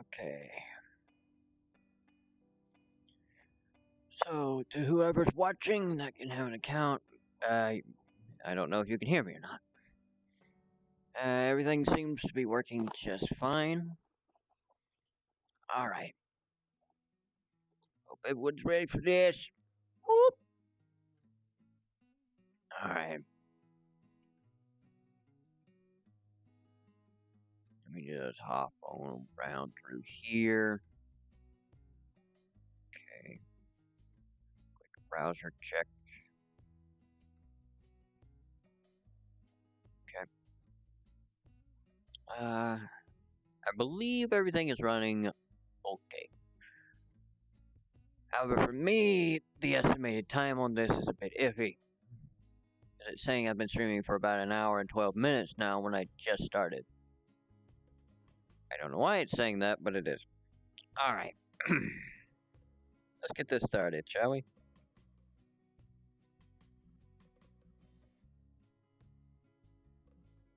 Okay. So, to whoever's watching that can have an account, I don't know if you can hear me or not. Everything seems to be working just fine. All right. Hope everyone's ready for this. Whoop. All right. Let me just hop on around through here. Okay. Quick browser check. Okay. I believe everything is running okay. However, for me, the estimated time on this is a bit iffy. It's saying I've been streaming for about an hour and 12 minutes now when I just started. I don't know why it's saying that, but it is. Alright. Let's get this started, shall we?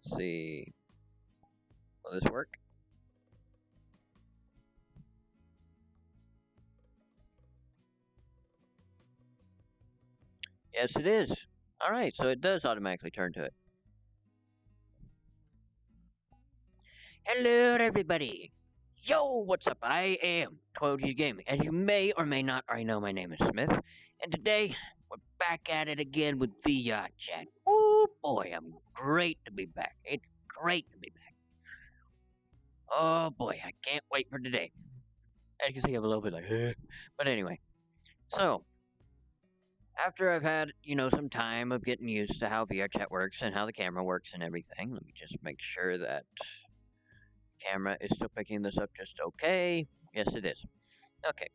Let's see. Will this work? Yes, it is. Alright, so it does automatically turn to it. Hello, everybody. Yo, what's up? I am 12G Gaming. As you may or may not already know, my name is Smith. And today, we're back at it again with VRChat. Oh boy, I'm great to be back. It's great to be back. Oh boy, I can't wait for today. As you can see, I'm a little bit like, but anyway. So, after I've had, some time of getting used to how VRChat works and how the camera works and everything, let me just make sure that camera is still picking this up just okay. Yes, it is. Okay.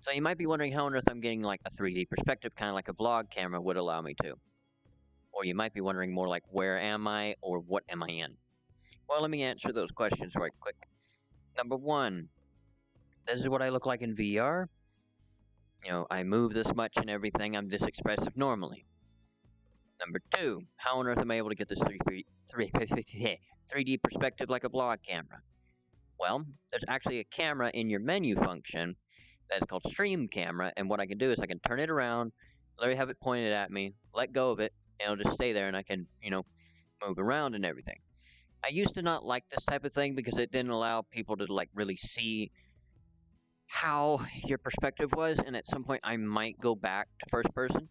So you might be wondering how on earth I'm getting like a 3D perspective, kind of like a vlog camera would allow me to. Or you might be wondering more like, where am I or what am I in? Well, let me answer those questions right quick. Number one, this is what I look like in VR. I move this much and everything. I'm this expressive normally. Number two, how on earth am I able to get this 3D perspective like a vlog camera? Well, there's actually a camera in your menu function that's called Stream Camera, and what I can do is I can turn it around, literally have it pointed at me, let go of it, and it'll just stay there, and I can, move around and everything. I used to not like this type of thing because it didn't allow people to like really see how your perspective was, and at some point I might go back to first person,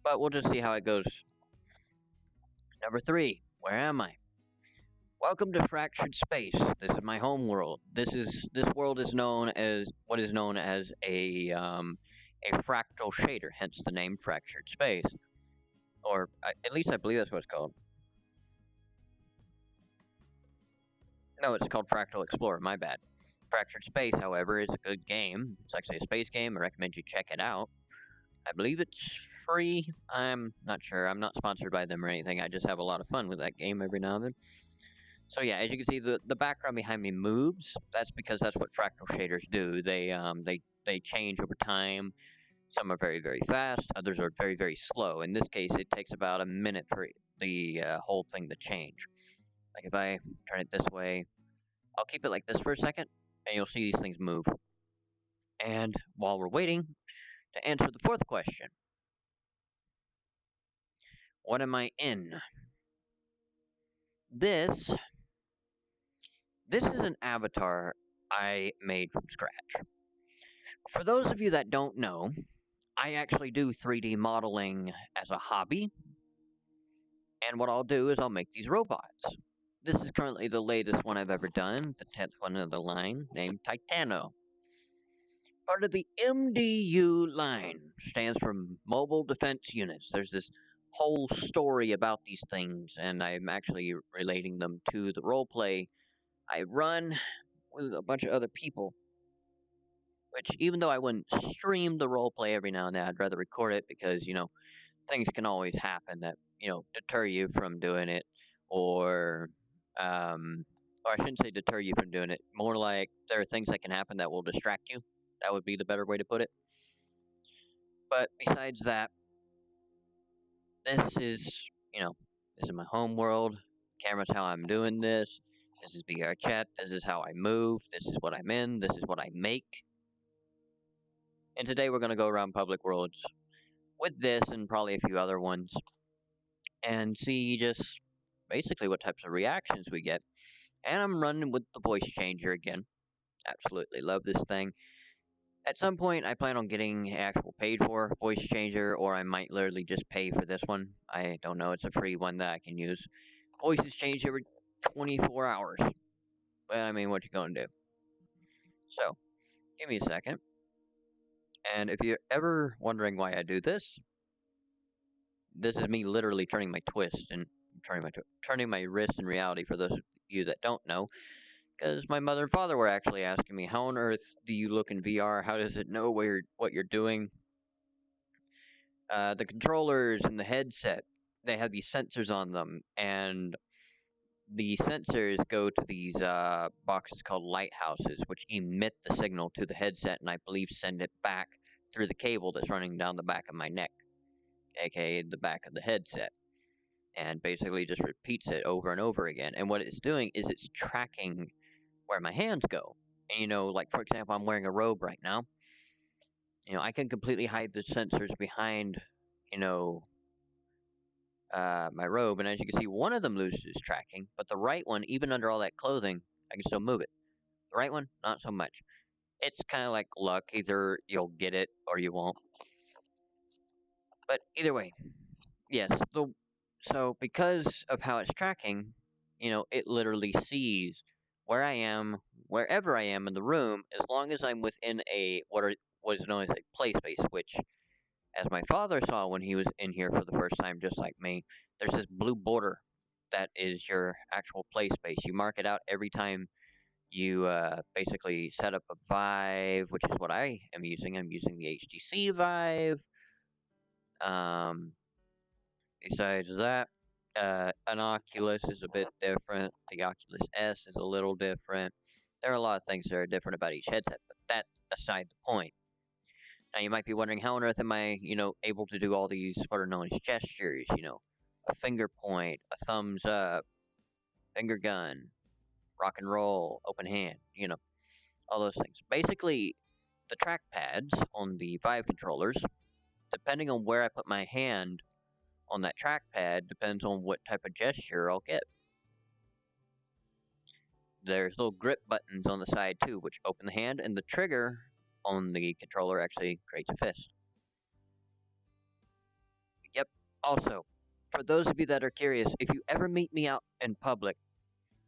but we'll just see how it goes. Number three, where am I? Welcome to Fractured Space. This is my home world. This world is known as what is known as a fractal shader, hence the name Fractured Space, or at least I believe that's what it's called. No, it's called Fractal Explorer. My bad. Fractured Space, however, is a good game. It's actually a space game. I recommend you check it out. I believe it's free. I'm not sure. I'm not sponsored by them or anything. I just have a lot of fun with that game every now and then. So yeah, as you can see, the background behind me moves. That's because that's what fractal shaders do. They change over time. Some are very, very fast. Others are very, very slow. In this case, it takes about a minute for the whole thing to change. Like if I turn it this way, I'll keep it like this for a second, and you'll see these things move. And while we're waiting to answer the fourth question, what am I in? This is an avatar I made from scratch. For those of you that don't know, I actually do 3D modeling as a hobby. And what I'll do is I'll make these robots. This is currently the latest one I've ever done, the 10th one of the line, named Titano. Part of the MDU line, stands for Mobile Defense Units. There's this whole story about these things, and I'm actually relating them to the roleplay I run with a bunch of other people. Which, even though I wouldn't stream the roleplay every now and then, I'd rather record it because, things can always happen that, deter you from doing it, or I shouldn't say deter you from doing it, more like there are things that can happen that will distract you. That would be the better way to put it. But besides that, this is, this is my home world. Camera's how I'm doing this. This is VRChat. This is how I move. This is what I'm in. This is what I make. And today we're going to go around public worlds with this and probably a few other ones and see just basically what types of reactions we get. And I'm running with the voice changer again. Absolutely love this thing. At some point, I plan on getting actual paid for voice changer, or I might literally just pay for this one. I don't know. It's a free one that I can use. Voices change every 24 hours. But I mean, what you gonna do? So, give me a second. And if you're ever wondering why I do this, this is me literally turning my twist and turning my wrist in reality. For those of you that don't know, because my mother and father were actually asking me, how on earth do you look in VR? How does it know what you're doing? The controllers and the headset, they have these sensors on them, and the sensors go to these boxes called lighthouses, which emit the signal to the headset, and I believe send it back through the cable that's running down the back of my neck, aka the back of the headset, and basically just repeats it over and over again. And what it's doing is it's tracking where my hands go. And like for example, I'm wearing a robe right now. I can completely hide the sensors behind, you know, my robe, and as you can see, one of them loses tracking, but the right one, even under all that clothing, I can still move it. The right one, not so much. It's kind of like luck. Either you'll get it or you won't. But either way, yes. So because of how it's tracking, it literally sees where I am, wherever I am in the room, as long as I'm within what is known as a play space, which, as my father saw when he was in here for the first time, just like me, there's this blue border that is your actual play space. You mark it out every time you basically set up a Vive, which is what I am using. I'm using the HTC Vive. Um, Besides that, an Oculus is a bit different. The Oculus S is a little different. There are a lot of things that are different about each headset, but that aside the point. Now you might be wondering, how on earth am I, able to do all these what are known as gestures? A finger point, a thumbs up, finger gun, rock and roll, open hand. All those things. Basically, the trackpads on the Vive controllers, depending on where I put my hand on that trackpad, depends on what type of gesture I'll get. There's little grip buttons on the side too, which open the hand, and the trigger on the controller actually creates a fist. Yep. Also, for those of you that are curious, if you ever meet me out in public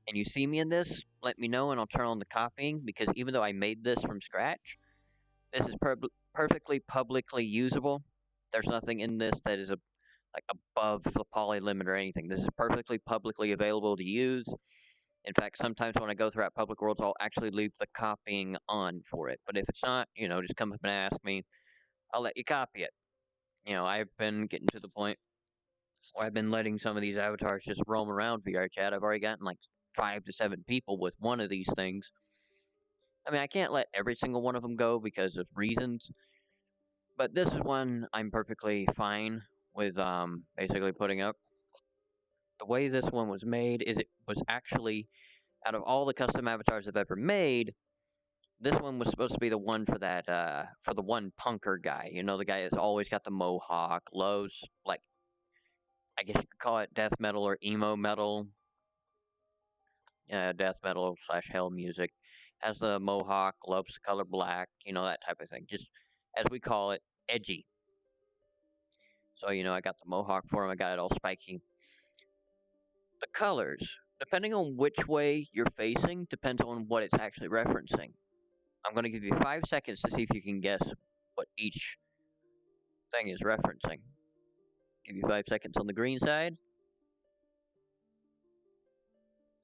and you see me in this, let me know and I'll turn on the copying, because even though I made this from scratch, this is perfectly publicly usable. There's nothing in this that is like above the poly limit or anything. This is perfectly publicly available to use. In fact, sometimes when I go throughout public worlds, I'll actually leave the copying on for it. But if it's not, just come up and ask me. I'll let you copy it. I've been getting to the point where I've been letting some of these avatars just roam around VRChat. I've already gotten like 5 to 7 people with one of these things. I mean, I can't let every single one of them go because of reasons, but this is one I'm perfectly fine with basically putting up. The way this one was made is it was actually, out of all the custom avatars I've ever made, this one was supposed to be the one for that for the one punker guy. The guy that's always got the mohawk, loves, like, I guess you could call it death metal or emo metal. Death metal slash hell music. Has the mohawk, loves the color black, that type of thing. Just, as we call it, edgy. So, I got the mohawk for him. I got it all spiky. The colors, depending on which way you're facing, depends on what it's actually referencing. I'm going to give you 5 seconds to see if you can guess what each thing is referencing. Give you 5 seconds on the green side.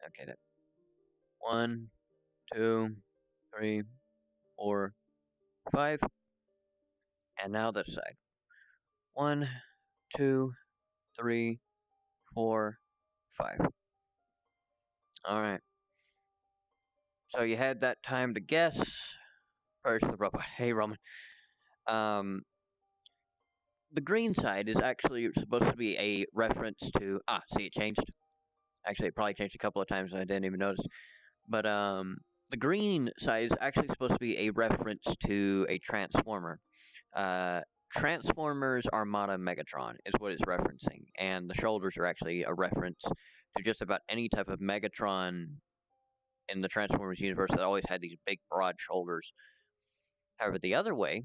Okay, that 1, 2, 3, 4, 5. And now this side. 1, 2, 3, 4, 5. All right. So you had that time to guess. First, the robot. Hey, Roman. The green side is actually supposed to be a reference to. See, it changed. Actually, it probably changed a couple of times and I didn't even notice. But the green side is actually supposed to be a reference to a transformer. Uh, Transformers Armada Megatron is what it's referencing, and the shoulders are actually a reference to just about any type of Megatron in the Transformers universe that always had these big, broad shoulders. However, the other way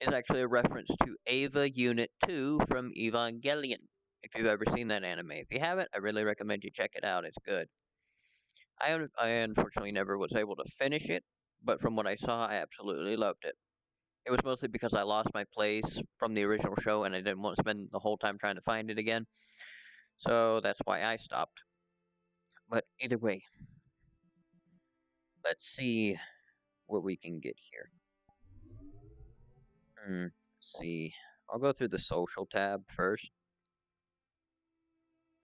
is actually a reference to Ava Unit 2 from Evangelion. If you've ever seen that anime. If you haven't, I really recommend you check it out. It's good. I unfortunately never was able to finish it, but from what I saw, I absolutely loved it. It was mostly because I lost my place from the original show and I didn't want to spend the whole time trying to find it again. So that's why I stopped. But either way, let's see what we can get here. Let's see. I'll go through the social tab first.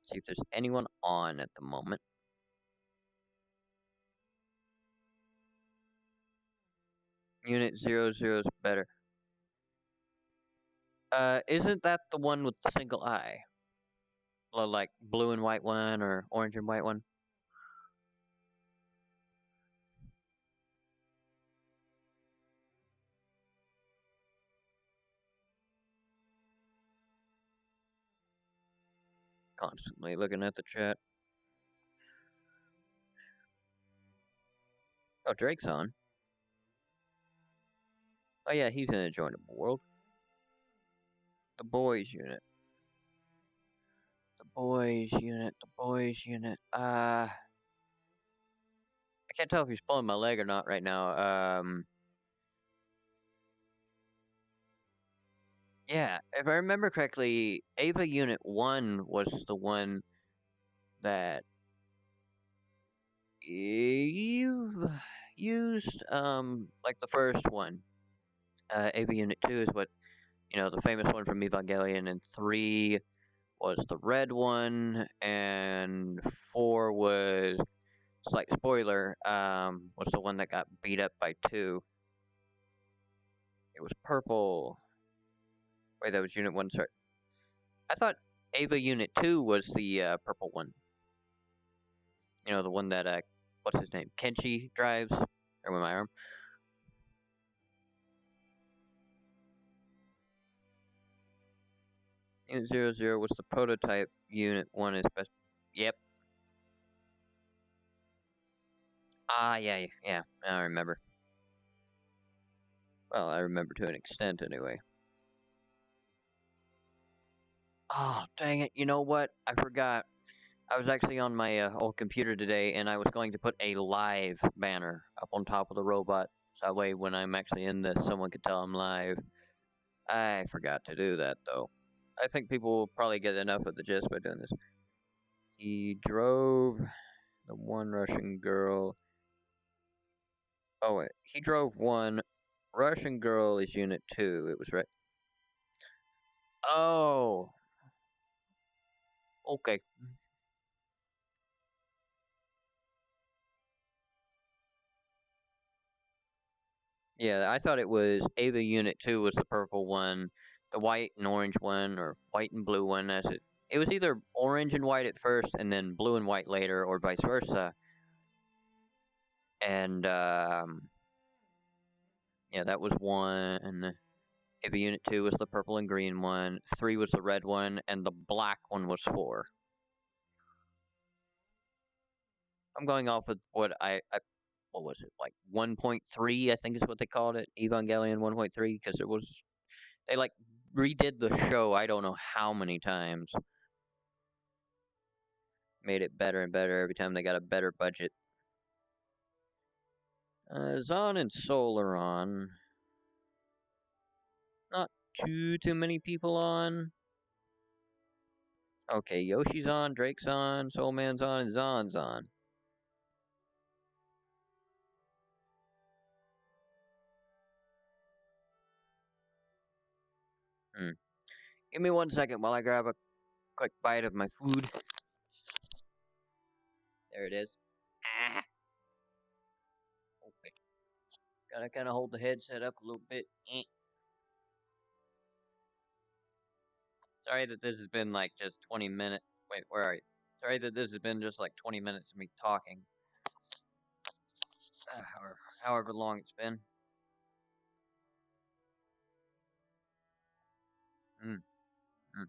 See if there's anyone on at the moment. Unit 00 is better. Isn't that the one with the single eye? Like blue and white one or orange and white one? Constantly looking at the chat. Oh, Drake's on. Oh yeah, he's in a joinable world. The boys unit. The boys unit. The boys unit. I can't tell if he's pulling my leg or not right now. Yeah, if I remember correctly, Ava Unit 1 was the one that you've used, like the first one. Ava Unit 2 is what, the famous one from Evangelion, and 3 was the red one, and 4 was, slight spoiler, was the one that got beat up by 2. It was purple. Wait, that was Unit 1, sorry. I thought Ava Unit 2 was the purple one. The one that, what's his name? Kenshi drives? Or with my arm? Unit 00 was the prototype. Unit 1 is best. Yep. Yeah, I remember. Well, I remember to an extent, anyway. Oh, dang it. You know what? I forgot. I was actually on my old computer today, and I was going to put a live banner up on top of the robot. So that way, when I'm actually in this, someone could tell I'm live. I forgot to do that, though. I think people will probably get enough of the gist by doing this. He drove the one Russian girl. Oh, wait. He drove one. Russian girl is Unit 2. It was right. Oh. Okay. Yeah, I thought it was Ava Unit 2 was the purple one, the white and orange one, or white and blue one. It was either orange and white at first, and then blue and white later, or vice versa. And yeah, that was one. Ava Unit 2 was the purple and green one. 3 was the red one, and the black one was 4. I'm going off with what what was it, like 1.3, I think is what they called it, Evangelion 1.3, because they like redid the show I don't know how many times. Made it better and better every time they got a better budget. Zon and Sol are on. Not too many people on. Okay, Yoshi's on, Drake's on, Soulman's on, and Zon's on. Give me 1 second while I grab a quick bite of my food. There it is. Okay. Gotta kind of hold the headset up a little bit. Sorry that this has been like just 20 minutes. Wait, where are you? Sorry that this has been just like 20 minutes of me talking. Or however long it's been. Mm, mm.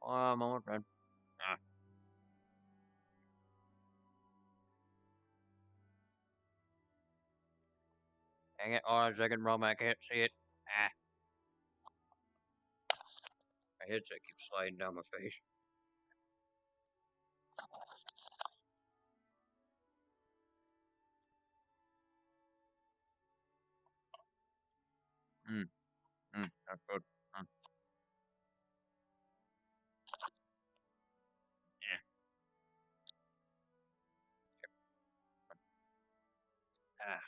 Oh, I'm almost done. Ah, dang it. Oh, a second, Rome. I can't see it. Ah, my headset keeps sliding down my face. Mm, that's good. Mm, yeah. Ah,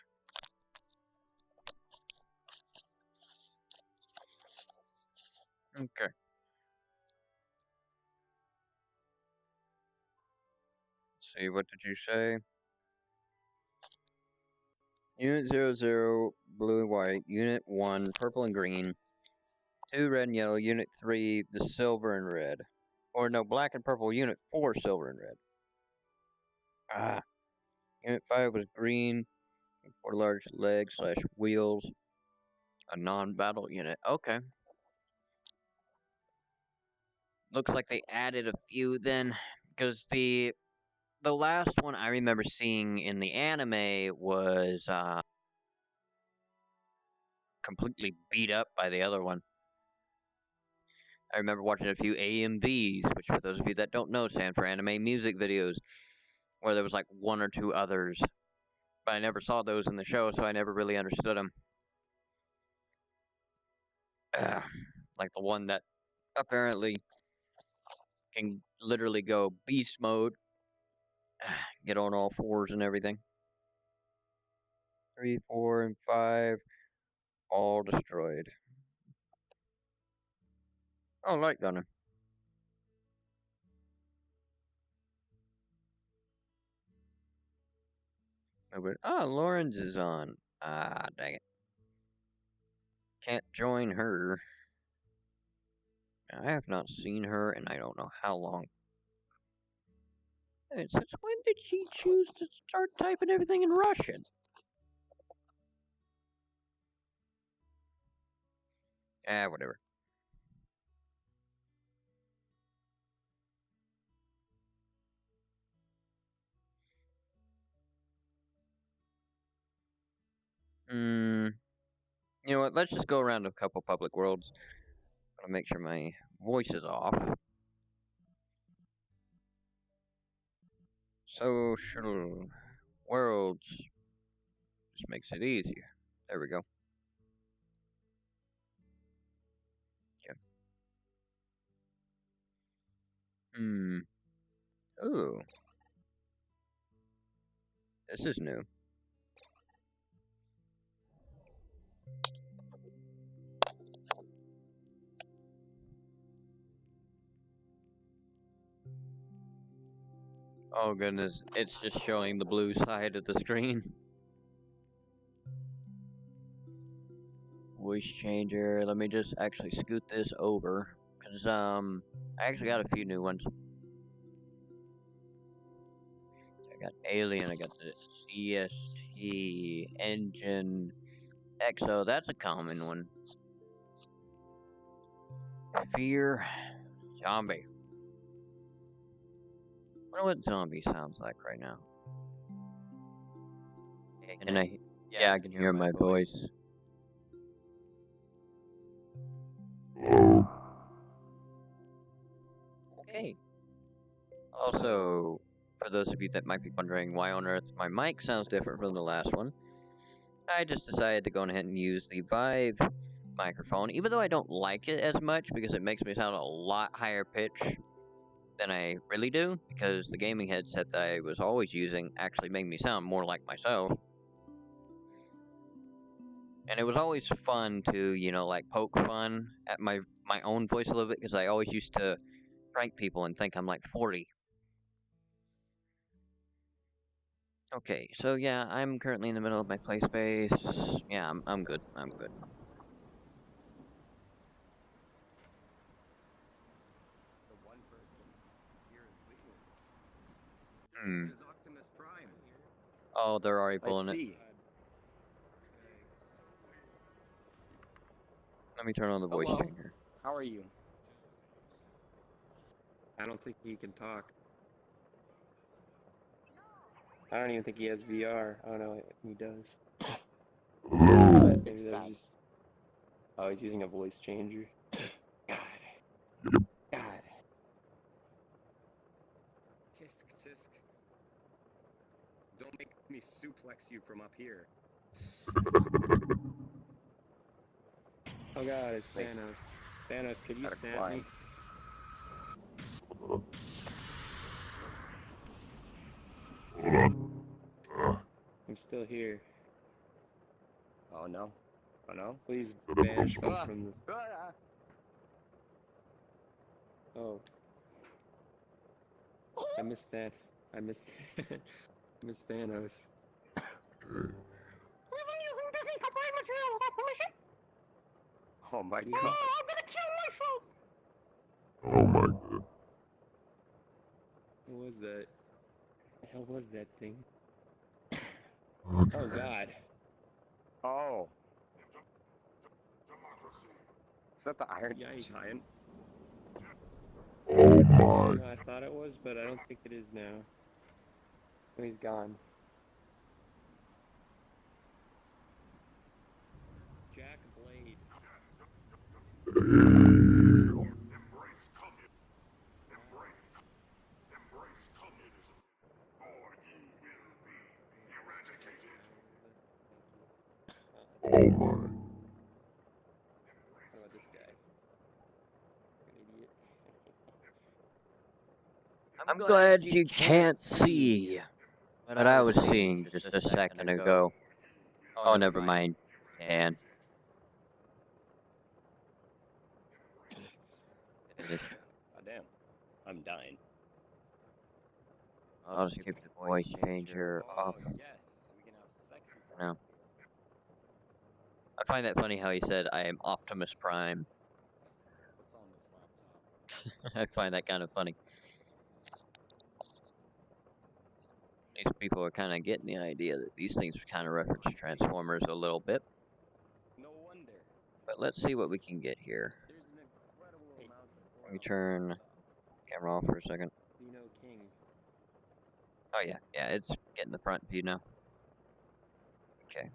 okay. Let's see, what did you say? Unit 00, blue and white. Unit 1, purple and green. 2, red and yellow. Unit 3, the silver and red. Or no, black and purple. Unit 4, silver and red. Ah. Unit 5 was green. 4 large legs slash wheels. A non-battle unit. Okay. Looks like they added a few then, because the last one I remember seeing in the anime was completely beat up by the other one. I remember watching a few AMVs, which for those of you that don't know, stand for anime music videos, where there was like one or two others, but I never saw those in the show, so I never really understood them. Like the one that apparently can literally go beast mode, get on all fours and everything. 3, 4, and 5, all destroyed. Oh, light gunner. Ah, Lawrence is on. Ah, dang it. Can't join her. I have not seen her and I don't know how long. And since when did she choose to start typing everything in Russian? Ah, whatever. Hmm. You know what? Let's just go around a couple public worlds. Gotta make sure my voice is off. Social worlds. Just makes it easier. There we go. Okay. Hmm. Ooh. This is new. Oh goodness, it's just showing the blue side of the screen. Voice changer. Let me just actually scoot this over, cause I actually got a few new ones. I got Alien. I got the CST engine. EXO. That's a common one. Fear. Zombie. I wonder what zombie sounds like right now. And yeah, I can hear my voice. Okay. Also, for those of you that might be wondering why on earth my mic sounds different from the last one, I just decided to go ahead and use the Vive microphone, even though I don't like it as much because it makes me sound a lot higher pitch than I really do, because the gaming headset that I was always using actually made me sound more like myself. And it was always fun to, like poke fun at my own voice a little bit, because I always used to prank people and think I'm like 40. Okay, so yeah, I'm currently in the middle of my play space. Yeah, I'm good. I'm good. The one person here is leaving. Hmm. It is Optimus Prime. Oh, they're already I pulling it. see. Let me turn on the voice Hello. changer. How are you? I don't think he can talk. I don't even think he has VR. Oh no, he does. Maybe that's just. Oh, he's using a voice changer. God. God. Tisk tisk. Don't make me suplex you from up here. Oh god, it's Wait. Thanos. Thanos, could you Gotta snap climb. me? I'm still here. Oh no. Oh no. Please banish me from the. Oh. I missed that. I missed missed Thanos. We've been using decomposed material without permission. Oh my Oh, god. I'm gonna kill myself. Oh my god. What was that? The hell was that thing? Okay. Oh god. Oh. Is that the Iron Giant? Oh my. No, I thought it was, but I don't think it is now. Oh, he's gone. Jack Blade. Oh my. What about this guy? An idiot. I'm glad you can't see what I was seeing just a second ago. Oh, never mind. Can. Oh damn. I'm dying. I'll just keep the voice changer off Oh, yes. We can have sex for now. I find that funny how he said, I am Optimus Prime. What's on this laptop? I find that kind of funny. These people are kind of getting the idea that these things kind of reference Transformers a little bit. No wonder. But let's see what we can get here. There's an incredible amount of Let me turn camera off for a second. Dino King. Oh yeah, it's getting the front view now. Okay.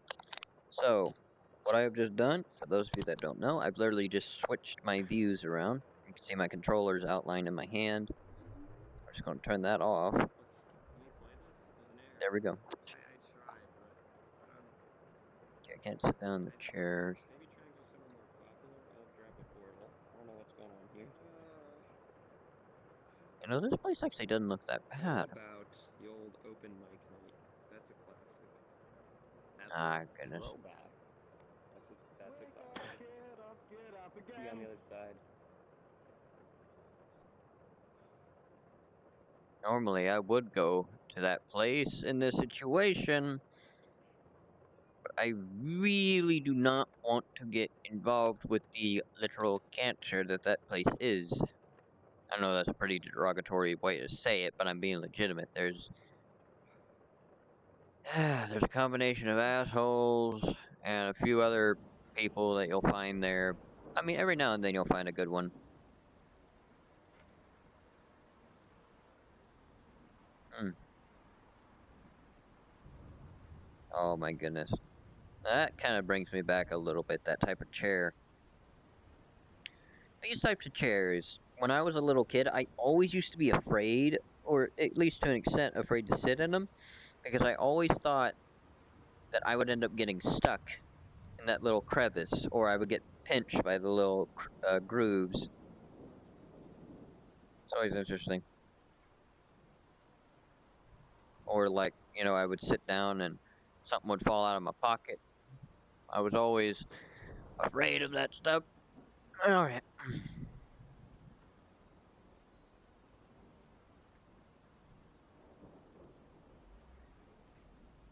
So, what I have just done, for those of you that don't know, I've literally just switched my views around. You can see my controllers outlined in my hand. I'm just going to turn that off. Can you play this? There's an error. There we go. I tried, but Okay, I can't sit down in the chairs. maybe try and go somewhere more popular. I'll grab the portal. I don't know what's going on here. You know, this place actually doesn't look that bad. What about the old open mic night? That's a classic. That's Ah, a goodness. throwback. That's a classic. Get up See you on the other side. Normally, I would go to that place in this situation, but I really do not want to get involved with the literal cancer that place is. I know that's a pretty derogatory way to say it, but I'm being legitimate. There's a combination of assholes and a few other people that you'll find there. I mean, every now and then you'll find a good one. Oh my goodness. That kind of brings me back a little bit, that type of chair. These types of chairs, when I was a little kid, I always used to be afraid, or at least to an extent afraid to sit in them, because I always thought that I would end up getting stuck in that little crevice, or I would get pinched by the little grooves. It's always interesting. Or like, I would sit down and something would fall out of my pocket. I was always afraid of that stuff. Alright.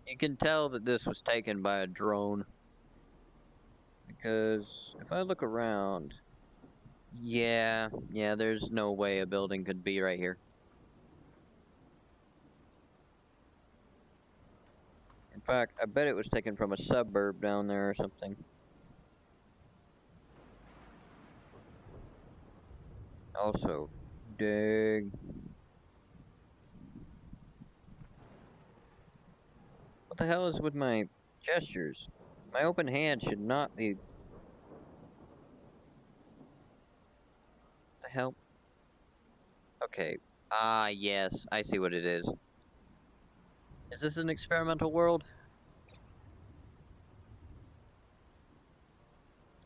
You can tell that this was taken by a drone. Because if I look around, yeah, there's no way a building could be right here. In fact, I bet it was taken from a suburb down there or something. Also, dig. What the hell is with my gestures? My open hand should not be... What the hell? Okay. Ah, yes, I see what it is. Is this an experimental world?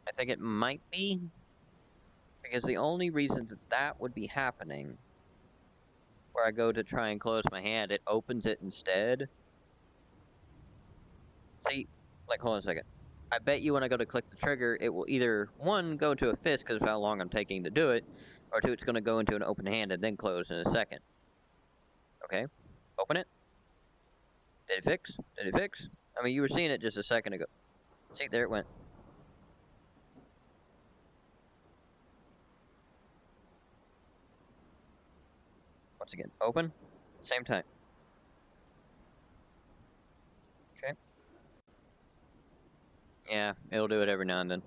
I think it might be. Because the only reason that that would be happening, where I go to try and close my hand, it opens it instead. See, like, hold on a second. I bet you when I go to click the trigger, it will either, one, go into a fist because of how long I'm taking to do it, or two, it's going to go into an open hand and then close in a second. Okay, open it. Did it fix? Did it fix? I mean, you were seeing it just a second ago. See, there it went. Once again, open, same time. Okay. Yeah, it'll do it every now and then.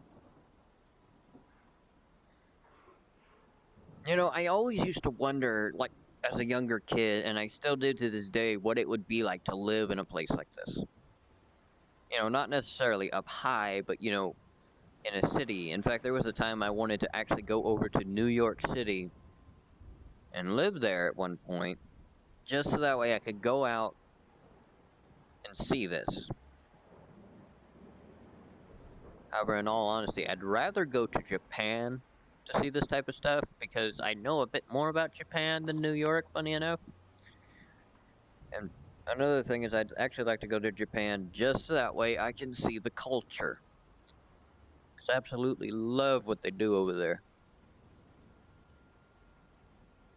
You know, I always used to wonder, like, as a younger kid, and I still do to this day, what it would be like to live in a place like this. You know, not necessarily up high, but, you know, in a city. In fact, there was a time I wanted to actually go over to New York City and live there at one point, just so that way I could go out and see this. However, in all honesty, I'd rather go to Japan to see this type of stuff, because I know a bit more about Japan than New York, funny enough. And another thing is I'd actually like to go to Japan just so that way I can see the culture. Because I absolutely love what they do over there.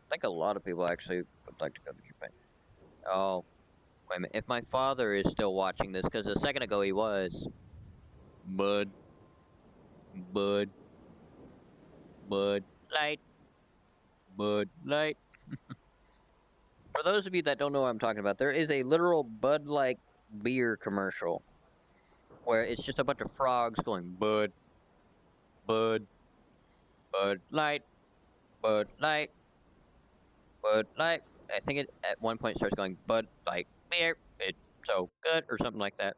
I think a lot of people actually would like to go to Japan. Oh, wait a minute. If my father is still watching this, because a second ago he was. Bud. Light. Bud Light. For those of you that don't know what I'm talking about, there is a literal Bud-like beer commercial where it's just a bunch of frogs going Bud, Bud, Bud Light, Bud Light, Bud Light. I think it at one point starts going Bud Light beer. It's so good, or something like that.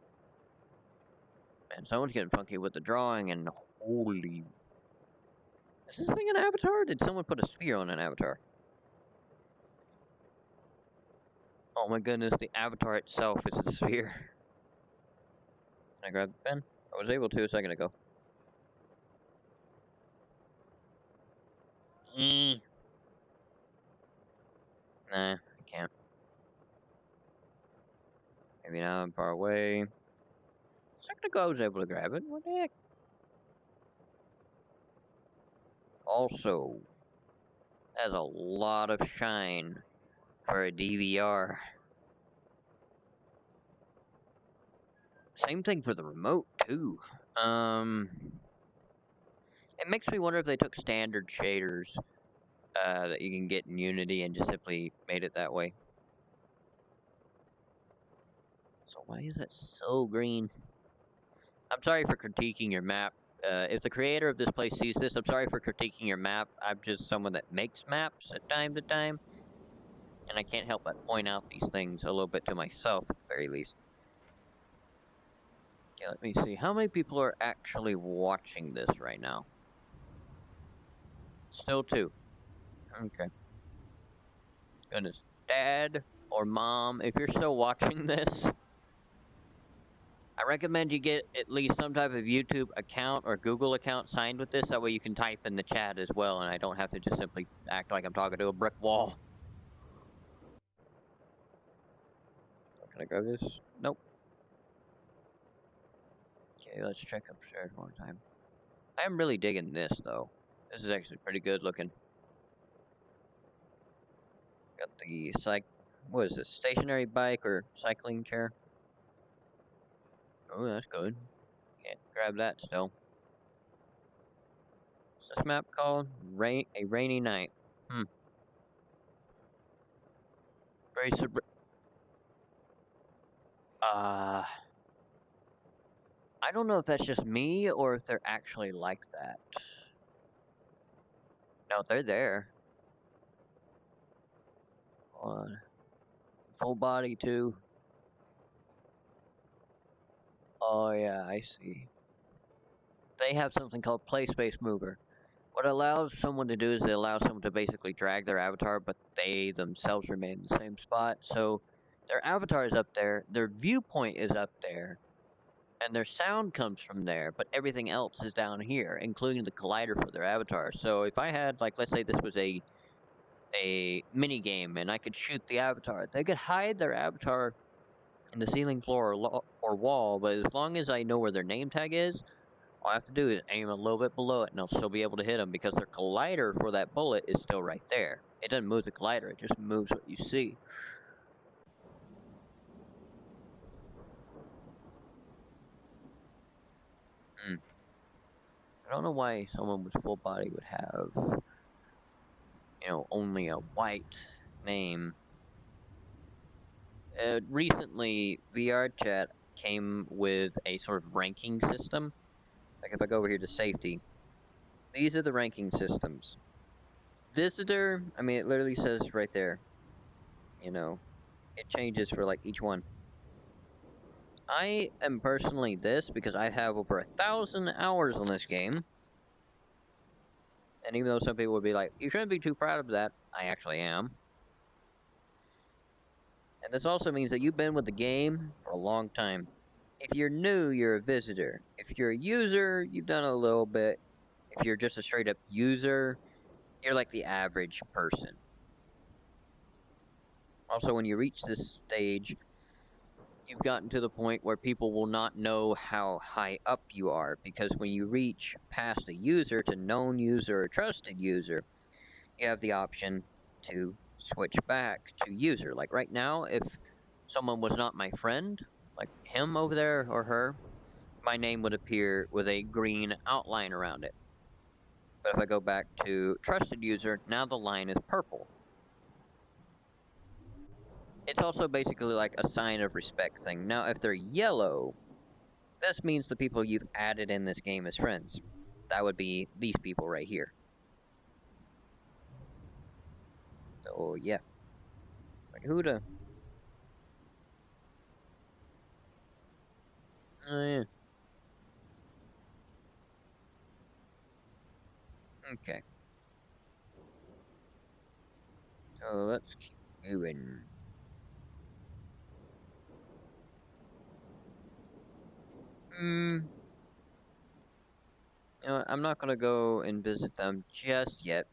Man, someone's getting funky with the drawing, and holy... Is this thing an avatar? Did someone put a sphere on an avatar? Oh my goodness, the avatar itself is a sphere. Can I grab the pen? I was able to a second ago. Nah, I can't. Maybe now I'm far away. A second ago I was able to grab it. What the heck? Also, has a lot of shine for a DVR. Same thing for the remote, too. It makes me wonder if they took standard shaders that you can get in Unity and just simply made it that way. So why is that so green? I'm sorry for critiquing your map. If the creator of this place sees this, I'm sorry for critiquing your map. I'm just someone that makes maps at time to time. And I can't help but point out these things a little bit to myself, at the very least. Okay, let me see. How many people are actually watching this right now? Still 2. Okay. Goodness. Dad or Mom, if you're still watching this, I recommend you get at least some type of YouTube account or Google account signed with this. That way you can type in the chat as well, and I don't have to just simply act like I'm talking to a brick wall. Can I grab this? Nope. Okay, let's check upstairs one more time. I am really digging this, though. This is actually pretty good looking. Got the what is this, stationary bike or cycling chair? Oh, that's good. Can't grab that still. What's this map called? A rainy night. Very uh, I don't know if that's just me or if they're actually like that. No, they're there. Hold on. Full body too. Oh yeah, I see. They have something called Play Space Mover. What it allows someone to do is it allows someone to basically drag their avatar, but they themselves remain in the same spot. So their avatar is up there, their viewpoint is up there, and their sound comes from there, but everything else is down here, including the collider for their avatar. So if I had, like, let's say this was a mini game and I could shoot the avatar, they could hide their avatar in the ceiling, floor, or wall, but as long as I know where their name tag is, all I have to do is aim a little bit below it and I'll still be able to hit them because their collider for that bullet is still right there. It doesn't move the collider, it just moves what you see. I don't know why someone with full body would have, only a white name. Recently, VRChat came with a sort of ranking system. Like if I go over here to safety, these are the ranking systems. Visitor, I mean, it literally says right there, it changes for like each one. I am personally this because I have over 1,000 hours on this game. And even though some people would be like, you shouldn't be too proud of that, I actually am. And this also means that you've been with the game for a long time. If you're new, you're a visitor. If you're a user, you've done a little bit. If you're just a straight up user, you're like the average person. Also, when you reach this stage, you've gotten to the point where people will not know how high up you are, because when you reach past a user to known user or trusted user, you have the option to switch back to user. Like right now, if someone was not my friend, like him over there or her, my name would appear with a green outline around it. But if I go back to trusted user, now the line is purple. It's also basically like a sign of respect thing. Now, if they're yellow, this means the people you've added in this game as friends. That would be these people right here. So, yeah. Like, who to... Oh, yeah. Okay. So, let's keep moving. You know what, I'm not gonna go and visit them just yet.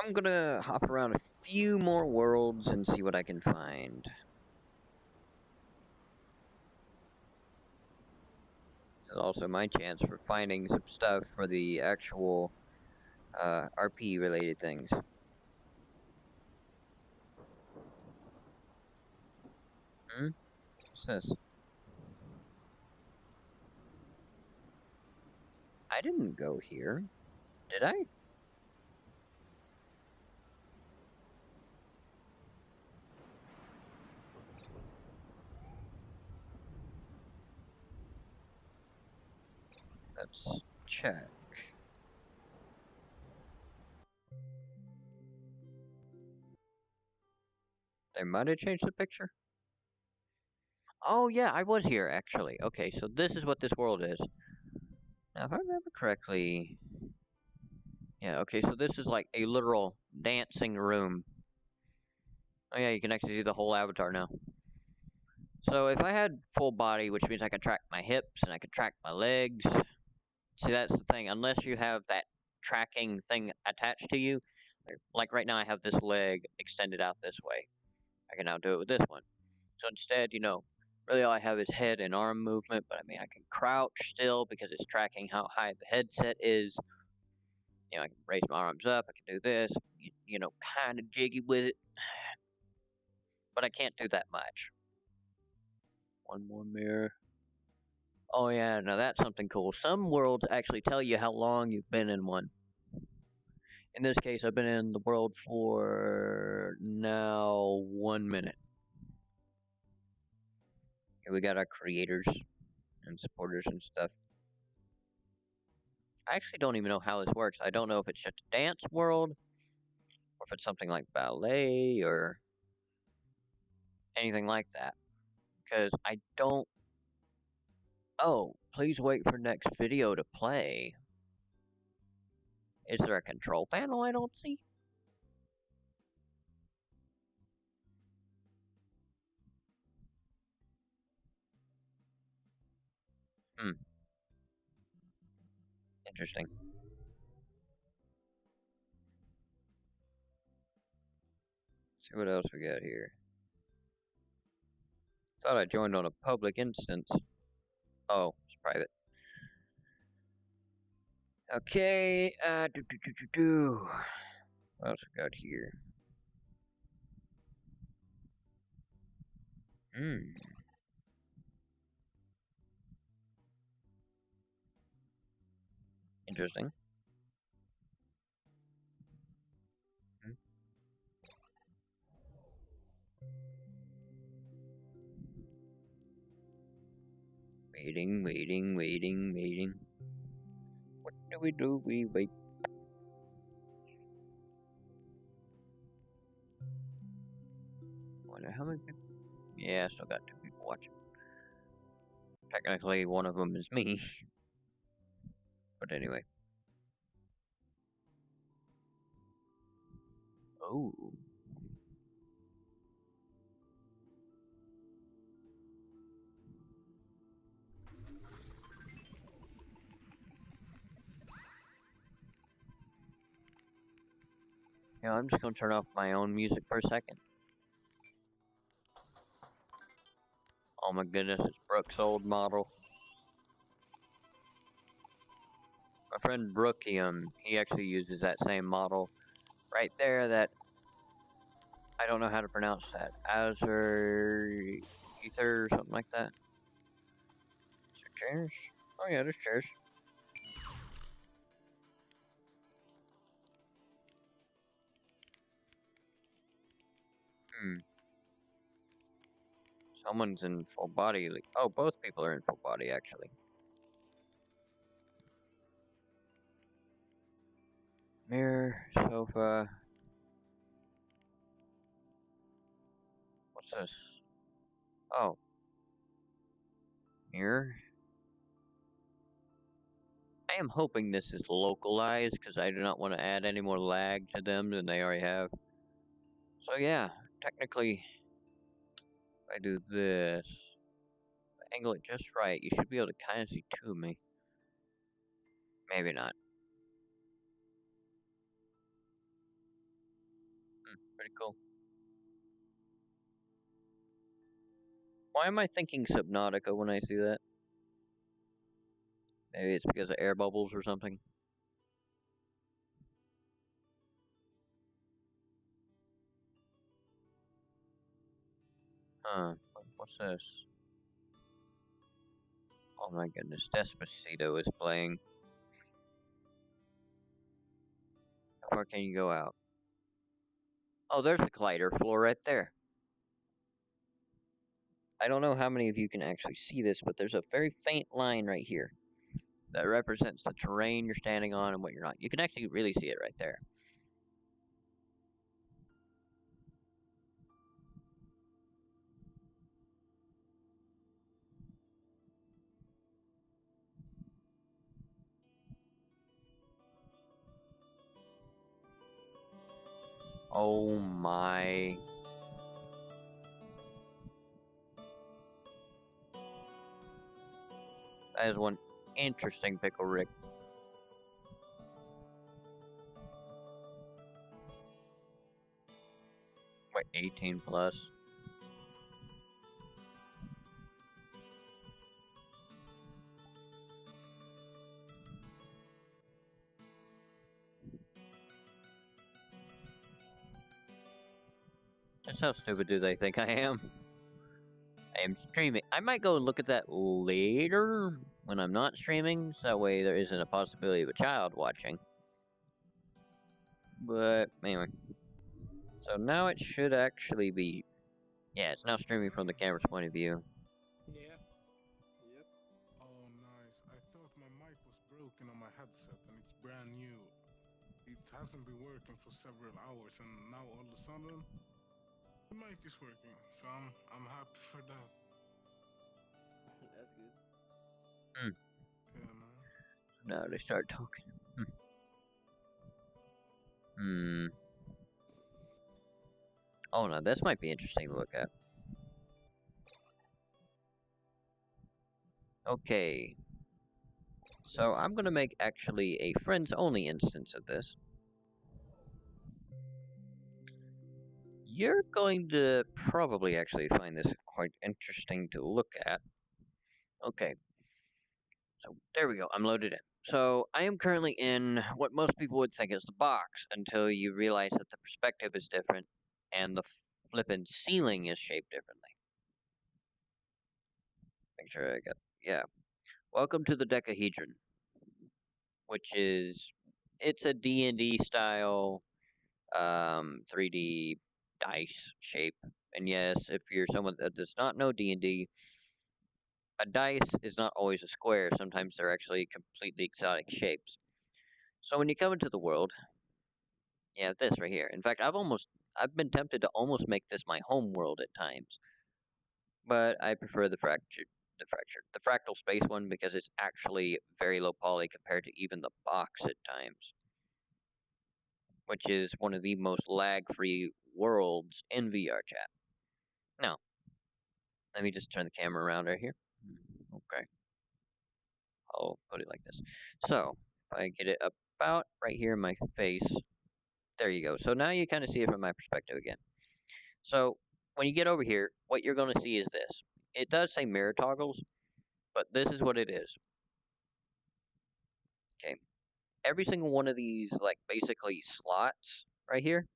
I'm gonna hop around a few more worlds and see what I can find. This is also my chance for finding some stuff for the actual RP related things. What's this? I didn't go here. Did I? Let's check. They might have changed the picture. Oh yeah, I was here actually. Okay, so this is what this world is. Now, if I remember correctly, yeah. Okay, so this is like a literal dancing room. Oh yeah, you can actually see the whole avatar now. So if I had full body, which means I could track my hips and I could track my legs. See, that's the thing. Unless you have that tracking thing attached to you, like right now I have this leg extended out this way. I can now do it with this one. So instead, really all I have is head and arm movement, but I mean, I can crouch still because it's tracking how high the headset is. I can raise my arms up, I can do this, kind of jiggy with it, but I can't do that much. one more mirror. Oh yeah, now that's something cool. Some worlds actually tell you how long you've been in one. In this case, I've been in the world for now 1 minute. Here we got our creators and supporters and stuff. I actually don't even know how this works. I don't know if it's just a dance world, or if it's something like ballet, or anything like that. Because I don't... Oh, please wait for next video to play. Is there a control panel I don't see? Interesting. Let's see what else we got here. Thought I joined on a public instance. Oh, it's private. Okay, what else we got here? Interesting. Waiting. What do? We wait. Wonder how many people... Yeah, I still got 2 people watching. Technically, one of them is me. But anyway. Oh. Yeah, I'm just gonna turn off my own music for a second. Oh my goodness, it's Brooke's old model. My friend Brooke, he actually uses that same model right there that... I don't know how to pronounce that. Azure Ether or something like that. Is there chairs? Oh yeah, there's chairs. Someone's in full body. Oh, both people are in full body, actually. Mirror, sofa. What's this? Oh. Mirror. I am hoping this is localized, because I do not want to add any more lag to them than they already have. So yeah, technically, if I do this, angle it just right, you should be able to kind of see 2 of me. Maybe not. Pretty cool. Why am I thinking Subnautica when I see that? Maybe it's because of air bubbles or something. Huh. What's this? Oh my goodness, Despacito is playing. How far can you go out? Oh, there's the collider floor right there. I don't know how many of you can actually see this, but there's a very faint line right here that represents the terrain you're standing on and what you're not. You can actually really see it right there. Oh my. That is one interesting pickle Rick. Wait, 18 plus. Just how stupid do they think I am? am streaming. I might go and look at that later when I'm not streaming, so that way there isn't a possibility of a child watching. But anyway, so now it should actually be, yeah, it's now streaming from the camera's point of view. Yeah. Yep. Oh, nice. I thought my mic was broken on my headset and it's brand new. It hasn't been working for several hours and now all of a sudden the mic is working. So I'm happy for that. That's good. Yeah, man. Now they start talking. Hmm. Oh no, this might be interesting to look at. Okay. So I'm gonna make actually a friends only instance of this. You're going to probably actually find this quite interesting to look at. Okay. So there we go, I'm loaded in. So I am currently in what most people would think is the box until you realize that the perspective is different and the flippin' ceiling is shaped differently. Make sure I got, yeah. Welcome to the Decahedron, which is, it's a D&D style 3D dice shape. And yes, if you're someone that does not know D&D, a dice is not always a square. Sometimes they're actually completely exotic shapes. So when you come into the world, you have this right here. In fact, I've been tempted to almost make this my home world at times, but I prefer the fractal space one because it's actually very low poly compared to even the box at times, which is one of the most lag-free worlds in VRChat. Now, let me just turn the camera around right here. Okay. I'll put it like this. So, if I get it about right here in my face, there you go. So now you kind of see it from my perspective again. So, when you get over here, what you're going to see is this. It does say mirror toggles, but this is what it is. Okay. Every single one of these, like, basically slots right here,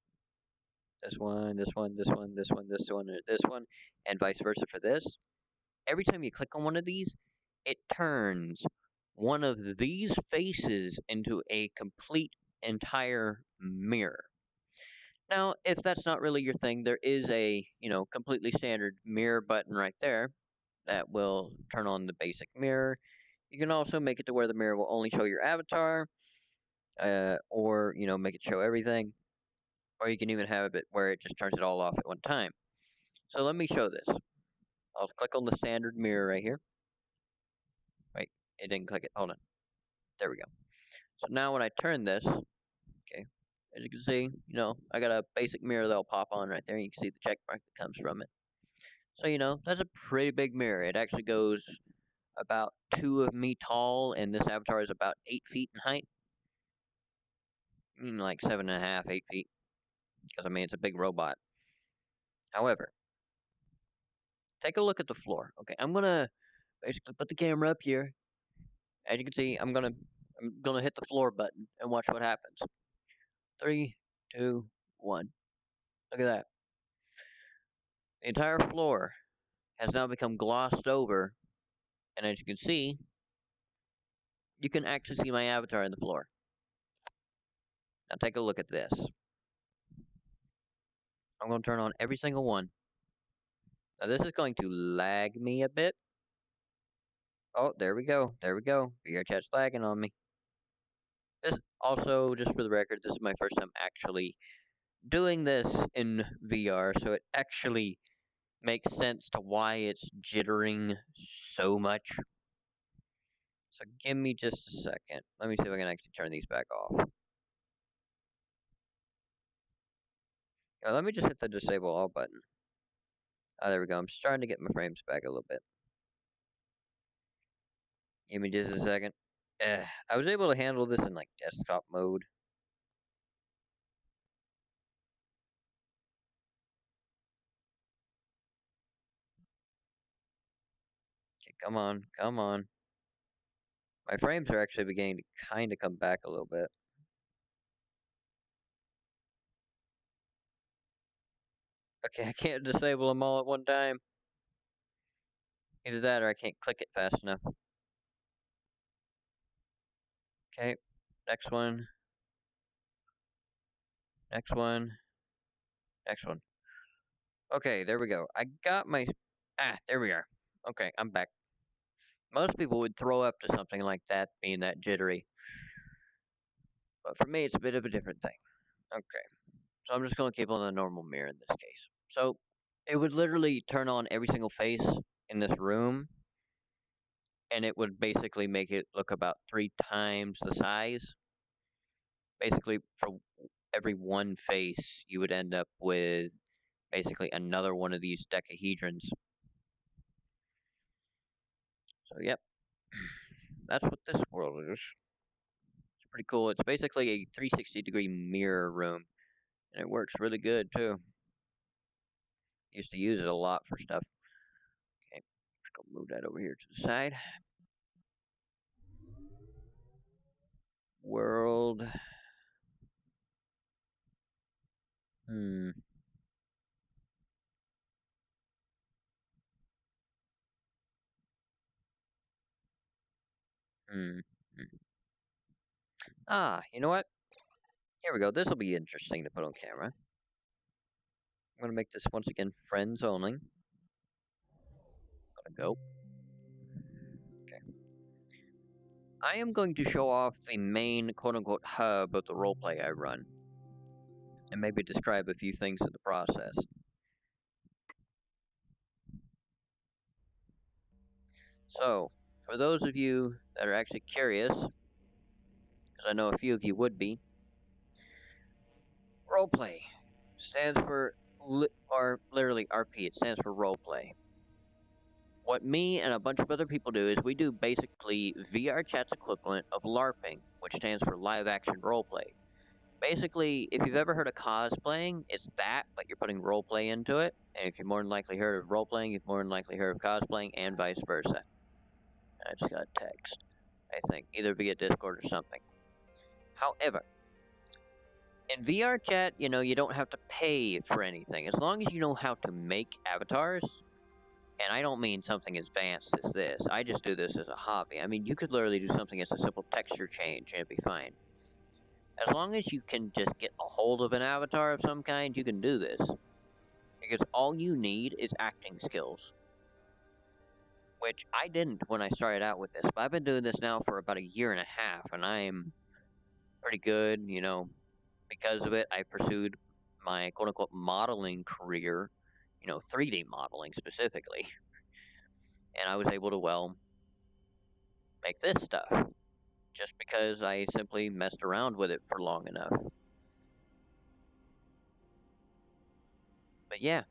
this one, this one, this one, this one, this one, this one, and vice versa for this. Every time you click on one of these, it turns one of these faces into a complete entire mirror. Now, if that's not really your thing, there is a, completely standard mirror button right there that will turn on the basic mirror. You can also make it to where the mirror will only show your avatar, or, make it show everything. Or you can even have it where it just turns it all off at one time. So let me show this. I'll click on the standard mirror right here. Wait, it didn't click it. Hold on. There we go. So now when I turn this, okay, as you can see, I got a basic mirror that'll pop on right there. You can see the check mark that comes from it. So, that's a pretty big mirror. It actually goes about 2 of me tall, and this avatar is about 8 feet in height. Like 7.5, 8 feet. Because, it's a big robot. However, take a look at the floor. Okay, I'm gonna basically put the camera up here. As you can see, I'm gonna hit the floor button and watch what happens. 3, 2, 1. Look at that. The entire floor has now become glossed over, and as you can see, you can actually see my avatar in the floor. Now take a look at this. I'm going to turn on every single one. Now this is going to lag me a bit. Oh, there we go. There we go. VRChat's lagging on me. This also, just for the record, this is my first time actually doing this in VR, so it actually makes sense to why it's jittering so much. So give me just a second. Let me see if I can actually turn these back off. Let me just hit the disable all button. Oh, there we go. I'm starting to get my frames back a little bit. Give me just a second. I was able to handle this in like desktop mode. Okay, come on, come on. My frames are actually beginning to kind of come back a little bit. Okay, I can't disable them all at one time. Either that or I can't click it fast enough. Okay, next one. Next one. Next one. Okay, there we go. I got my... there we are. Okay, I'm back. Most people would throw up to something like that, being that jittery. But for me, it's a bit of a different thing. Okay, so I'm just going to keep on the normal mirror in this case. So, it would literally turn on every single face in this room, and it would basically make it look about 3 times the size. Basically, for every one face, you would end up with basically another one of these decahedrons. So, yep, that's what this world is. It's pretty cool. It's basically a 360-degree mirror room, and it works really good too. Used to use it a lot for stuff. Okay, just gonna move that over here to the side. World. Hmm. Hmm. Ah, you know what? Here we go. This will be interesting to put on camera. I'm gonna make this once again friends only. Gonna go. Okay. I am going to show off the main quote-unquote hub of the roleplay I run, and maybe describe a few things in the process. So, for those of you that are actually curious, because I know a few of you would be, roleplay stands for, or literally RP, it stands for roleplay. What me and a bunch of other people do is we do basically VRChat's equivalent of LARPing, which stands for live action roleplay. Basically, if you've ever heard of cosplaying, it's that, but you're putting roleplay into it. And if you're more than likely heard of rolePlaying, you've more than likely heard of cosplaying, and vice versa. I just got a text, I think, either via Discord or something. However, in VRChat, you know, you don't have to pay for anything. As long as you know how to make avatars, and I don't mean something as advanced as this. I just do this as a hobby. I mean, you could literally do something as a simple texture change and it'd be fine. As long as you can just get a hold of an avatar of some kind, you can do this. Because all you need is acting skills. Which I didn't when I started out with this, but I've been doing this now for about 1.5 years, and I'm pretty good, you know. Because of it, I pursued my quote-unquote modeling career, you know, 3D modeling specifically. And I was able to, well, make this stuff. Just because I simply messed around with it for long enough. But yeah.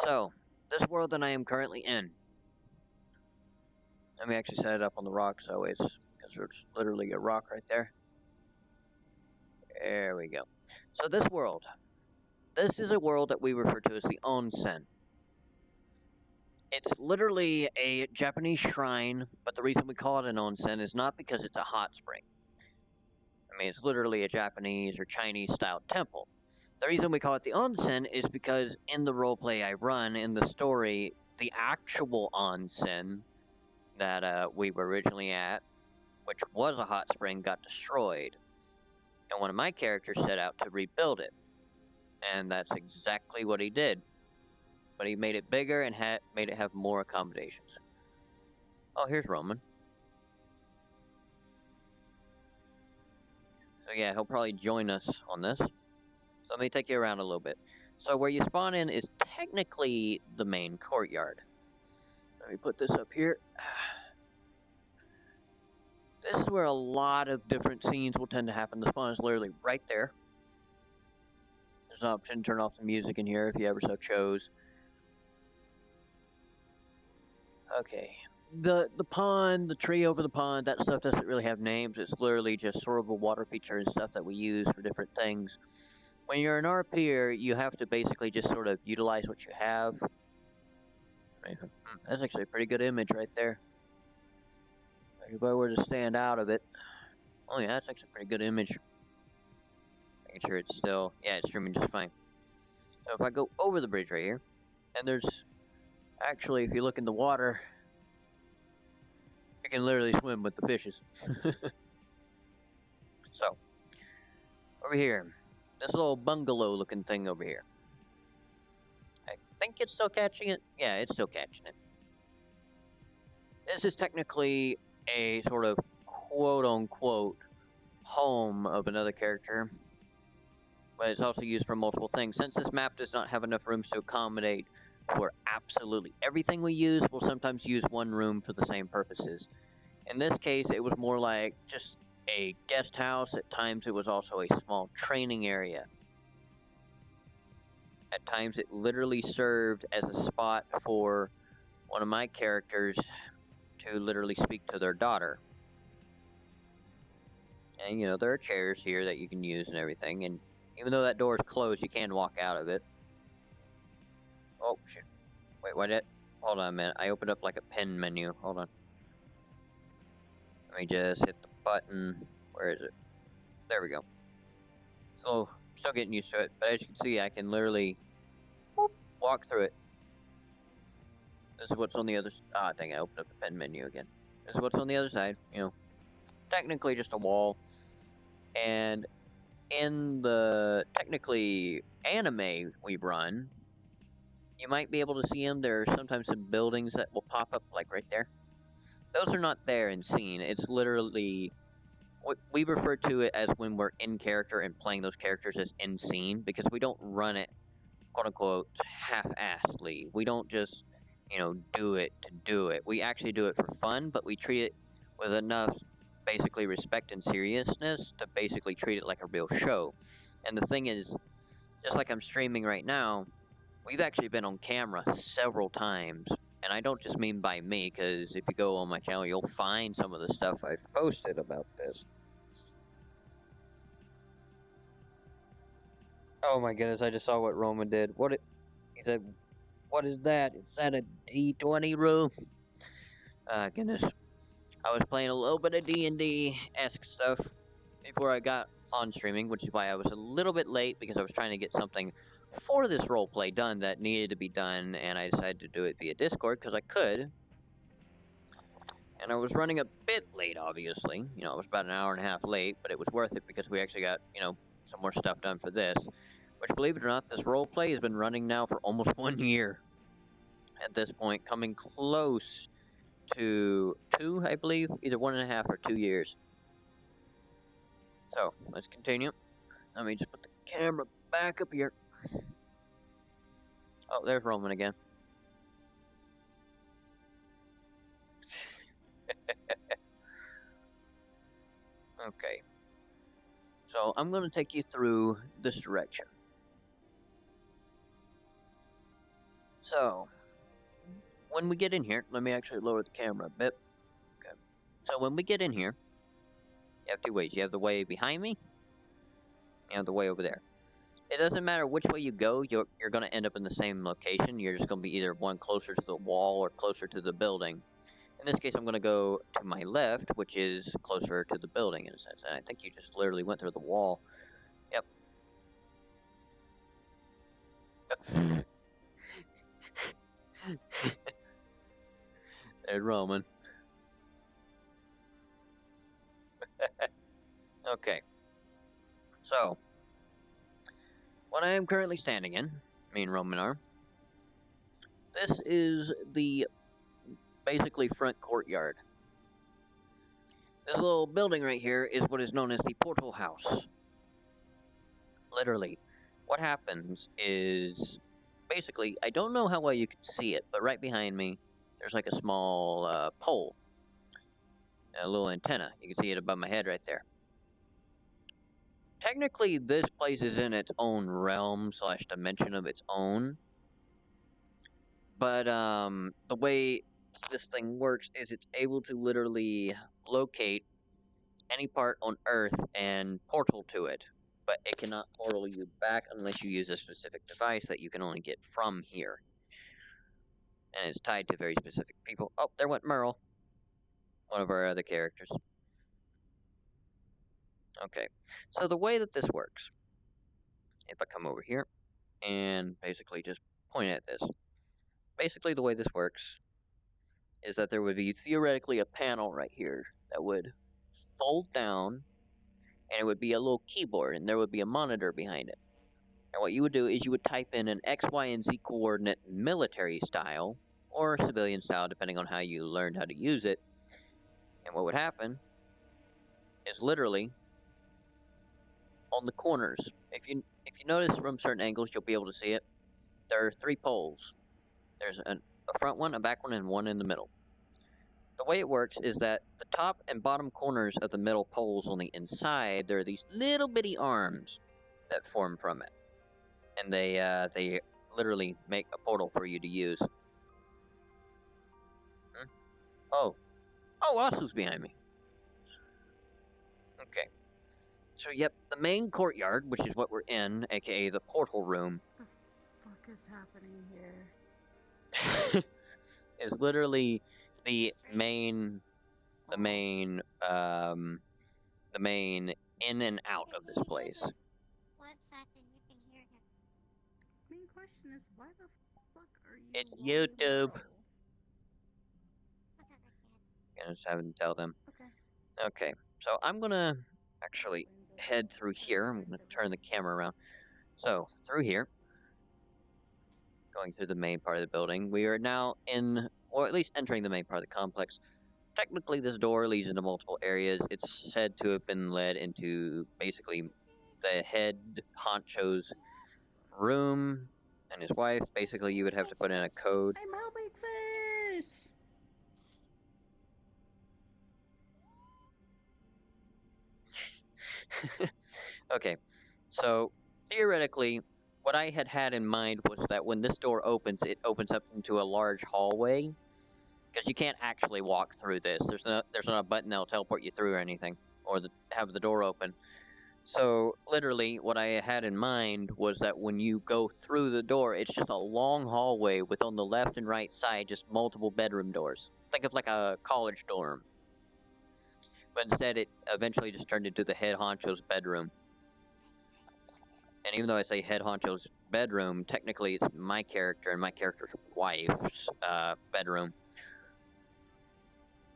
So, this world that I am currently in. Let me actually set it up on the rock so it's, because there's literally a rock right there. There we go. So this world. This is a world that we refer to as the onsen. It's literally a Japanese shrine, but the reason we call it an onsen is not because it's a hot spring. I mean, it's literally a Japanese or Chinese style temple. The reason we call it the onsen is because in the roleplay I run, in the story, the actual onsen that we were originally at, which was a hot spring, got destroyed. And one of my characters set out to rebuild it. And that's exactly what he did. But he made it bigger and made it have more accommodations. Oh, here's Roman. So yeah, he'll probably join us on this. So let me take you around a little bit. So where you spawn in is technically the main courtyard. Let me put this up here. This is where a lot of different scenes will tend to happen. The spawn is literally right there. There's an option to turn off the music in here if you ever so chose. Okay. The pond, the tree over the pond, that stuff doesn't really have names. It's literally just sort of a water feature and stuff that we use for different things. When you're an RPer, you have to basically just sort of utilize what you have. That's actually a pretty good image right there. If I were to stand out of it. Oh yeah, that's actually a pretty good image. Making sure it's still, yeah, it's streaming just fine. So if I go over the bridge right here, and there's, actually, if you look in the water, I can literally swim with the fishes. So, over here, this little bungalow-looking thing over here. I think it's still catching it. Yeah, it's still catching it. This is technically a sort of quote-unquote home of another character, but it's also used for multiple things. Since this map does not have enough rooms to accommodate for absolutely everything we use, we'll sometimes use one room for the same purposes. In this case, it was more like just a guest house. At times, it was also a small training area. At times, it literally served as a spot for one of my characters to literally speak to their daughter. And, you know, there are chairs here that you can use and everything. And even though that door is closed, you can walk out of it. Oh, shit. Wait, what? Hold on a minute. I opened up like a pen menu. Hold on. Let me just hit the button. Where is it? There we go. So, still getting used to it. But as you can see, I can literally walk through it. This is what's on the other side. Ah, dang, I opened up the pen menu again. This is what's on the other side. You know, technically just a wall. And in the technically anime we run, you might be able to see them. There are sometimes some buildings that will pop up, like right there. Those are not there in scene. It's literally, we refer to it as when we're in character and playing those characters as in scene, because we don't run it, quote unquote, half-assedly. We don't just, you know, do it to do it. We actually do it for fun, but we treat it with enough basically respect and seriousness to basically treat it like a real show. And the thing is, just like I'm streaming right now, we've actually been on camera several times. And I don't just mean by me, because if you go on my channel, you'll find some of the stuff I've posted about this. Oh my goodness, I just saw what Roman did. He said, what is that? Is that a D20 room? Goodness. I was playing a little bit of D&D-esque stuff before I got on streaming, which is why I was a little bit late, because I was trying to get something for this roleplay done that needed to be done, and I decided to do it via Discord because I could. And I was running a bit late, obviously. You know, I was about an hour and a half late, but it was worth it because we actually got, you know, some more stuff done for this. Which, believe it or not, this roleplay has been running now for almost 1 year. At this point, coming close to 2, I believe, either 1.5 or 2 years. So, let's continue. Let me just put the camera back up here. Oh, there's Roman again. Okay. So, I'm going to take you through this direction. So, when we get in here, let me actually lower the camera a bit. Okay. So, when we get in here, you have two ways. You have the way behind me, you have the way over there. It doesn't matter which way you go, you're going to end up in the same location. You're just going to be either one closer to the wall or closer to the building. In this case, I'm going to go to my left, which is closer to the building in a sense. And I think you just literally went through the wall. Yep. There's Roman. Okay. So, what I am currently standing in, me and Roman are, this is the basically front courtyard. This little building right here is what is known as the portal house. Literally, what happens is, basically, I don't know how well you can see it, but right behind me, there's like a small pole, a little antenna. You can see it above my head right there. Technically, this place is in its own realm / dimension of its own. But the way this thing works is it's able to literally locate any part on Earth and portal to it. But it cannot portal you back unless you use a specific device that you can only get from here. And it's tied to very specific people. Oh, there went Merle, one of our other characters. Okay, so the way that this works, if I come over here and basically just point at this, basically the way this works is that there would be theoretically a panel right here that would fold down, and it would be a little keyboard, and there would be a monitor behind it. And what you would do is you would type in an X, Y, and Z coordinate military style, or civilian style, depending on how you learned how to use it. And what would happen is literally on the corners. If you notice from certain angles, you'll be able to see it. There are 3 poles. There's a front one, a back one, and one in the middle. The way it works is that the top and bottom corners of the middle poles on the inside, there are these little bitty arms that form from it, and they literally make a portal for you to use. Oh, Asu's behind me. Okay. So, yep, the main courtyard, which is what we're in, aka the portal room, The fuck is happening here? is literally the main in and out of this place. Website, then you can hear him. Main question is, why the fuck are you? It's walking YouTube. low? Because I can. I just haven't tell them. Okay. Okay, so I'm gonna actually head through here. I'm gonna turn the camera around. So through here, going through the main part of the building, we are now in, or at least entering the main part of the complex. Technically, this door leads into multiple areas. It's said to have been led into basically the head honcho's room and his wife. Basically, you would have to put in a code. I'm helping fish. Okay, so theoretically, what I had in mind was that when this door opens, it opens up into a large hallway, because you can't actually walk through this. There's not a button that'll teleport you through or anything, or have the door open. So literally, what I had in mind was that when you go through the door, it's just a long hallway with on the left and right side just multiple bedroom doors. Think of like a college dorm. But instead, it eventually just turned into the head honcho's bedroom. And even though I say head honcho's bedroom, technically it's my character and my character's wife's bedroom.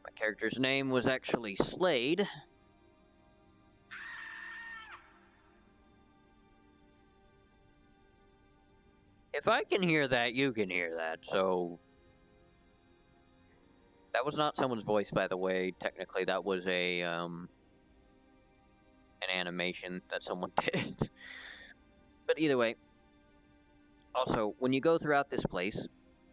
My character's name was actually Slade. If I can hear that, you can hear that, so... That was not someone's voice, by the way. Technically, that was an animation that someone did. But either way, also, when you go throughout this place,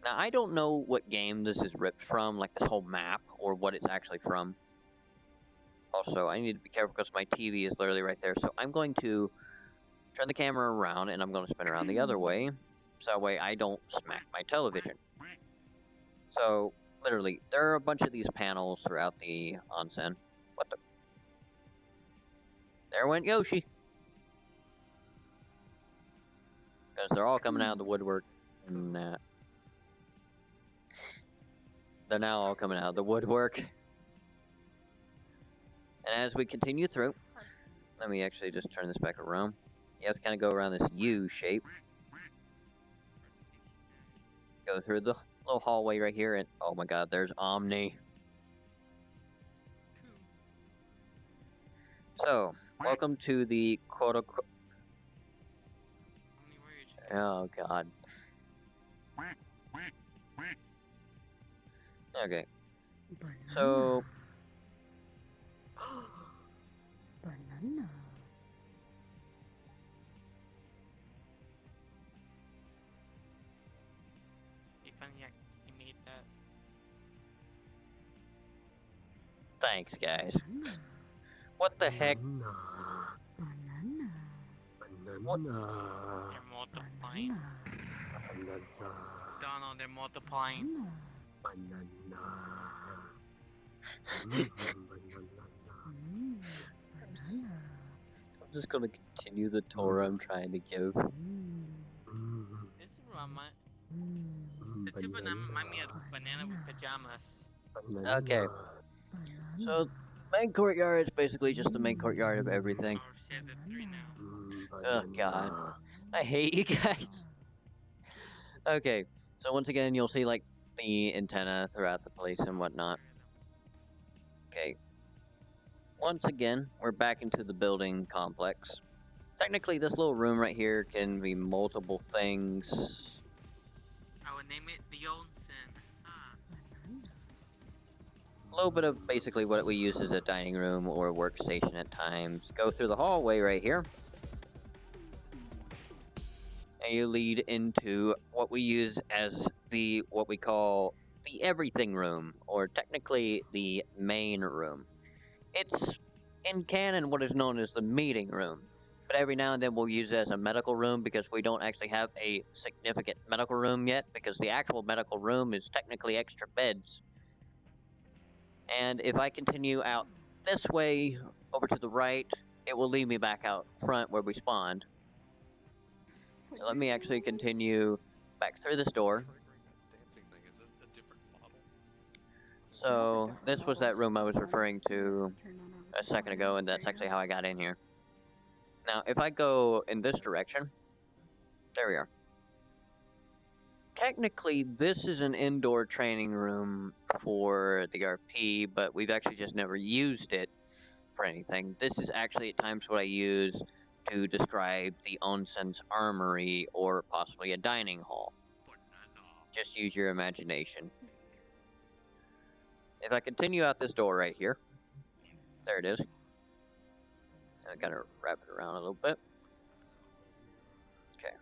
now I don't know what game this is ripped from, like this whole map, or what it's actually from. Also, I need to be careful because my TV is literally right there, so I'm going to turn the camera around, and I'm going to spin around the other way, so that way I don't smack my television. So, literally, there are a bunch of these panels throughout the onsen. What the? There went Yoshi. Because they're all coming out of the woodwork. And they're now all coming out of the woodwork. And as we continue through, let me actually just turn this back around. You have to kind of go around this U shape. Go through the little hallway right here, and oh my god, there's Omni. So, welcome to the quote-unquote... Oh god. Okay, so... Banana. You can activate that. Thanks, guys. Banana. What the heck? Banana. What? They're multiplying. Donald, they're multiplying. I'm just gonna continue the tour I'm trying to give. This is remind. The two banana remind me of banana with pajamas. Okay, so main courtyard is basically just the main courtyard of everything. Or share the three now. Oh god, I hate you guys. Okay, so once again, you'll see like the antenna throughout the place and whatnot. Okay. Once again, we're back into the building complex. Technically, this little room right here can be multiple things. I would name it the onsen. Ah. A little bit of basically what we use as a dining room or workstation at times. Go through the hallway right here. And you lead into what we use as what we call the everything room, or technically the main room. It's in canon what is known as the meeting room, but every now and then we'll use it as a medical room because we don't actually have a significant medical room yet, because the actual medical room is technically extra beds. And if I continue out this way over to the right, it will lead me back out front where we spawned. So let me actually continue back through this door. So this was that room I was referring to a second ago, and that's actually how I got in here. Now, if I go in this direction, there we are. Technically, this is an indoor training room for the RP, but we've actually just never used it for anything. This is actually at times what I use to describe the onsen's armory or possibly a dining hall. Just use your imagination. If I continue out this door right here, there it is. I gotta wrap it around a little bit. Okay.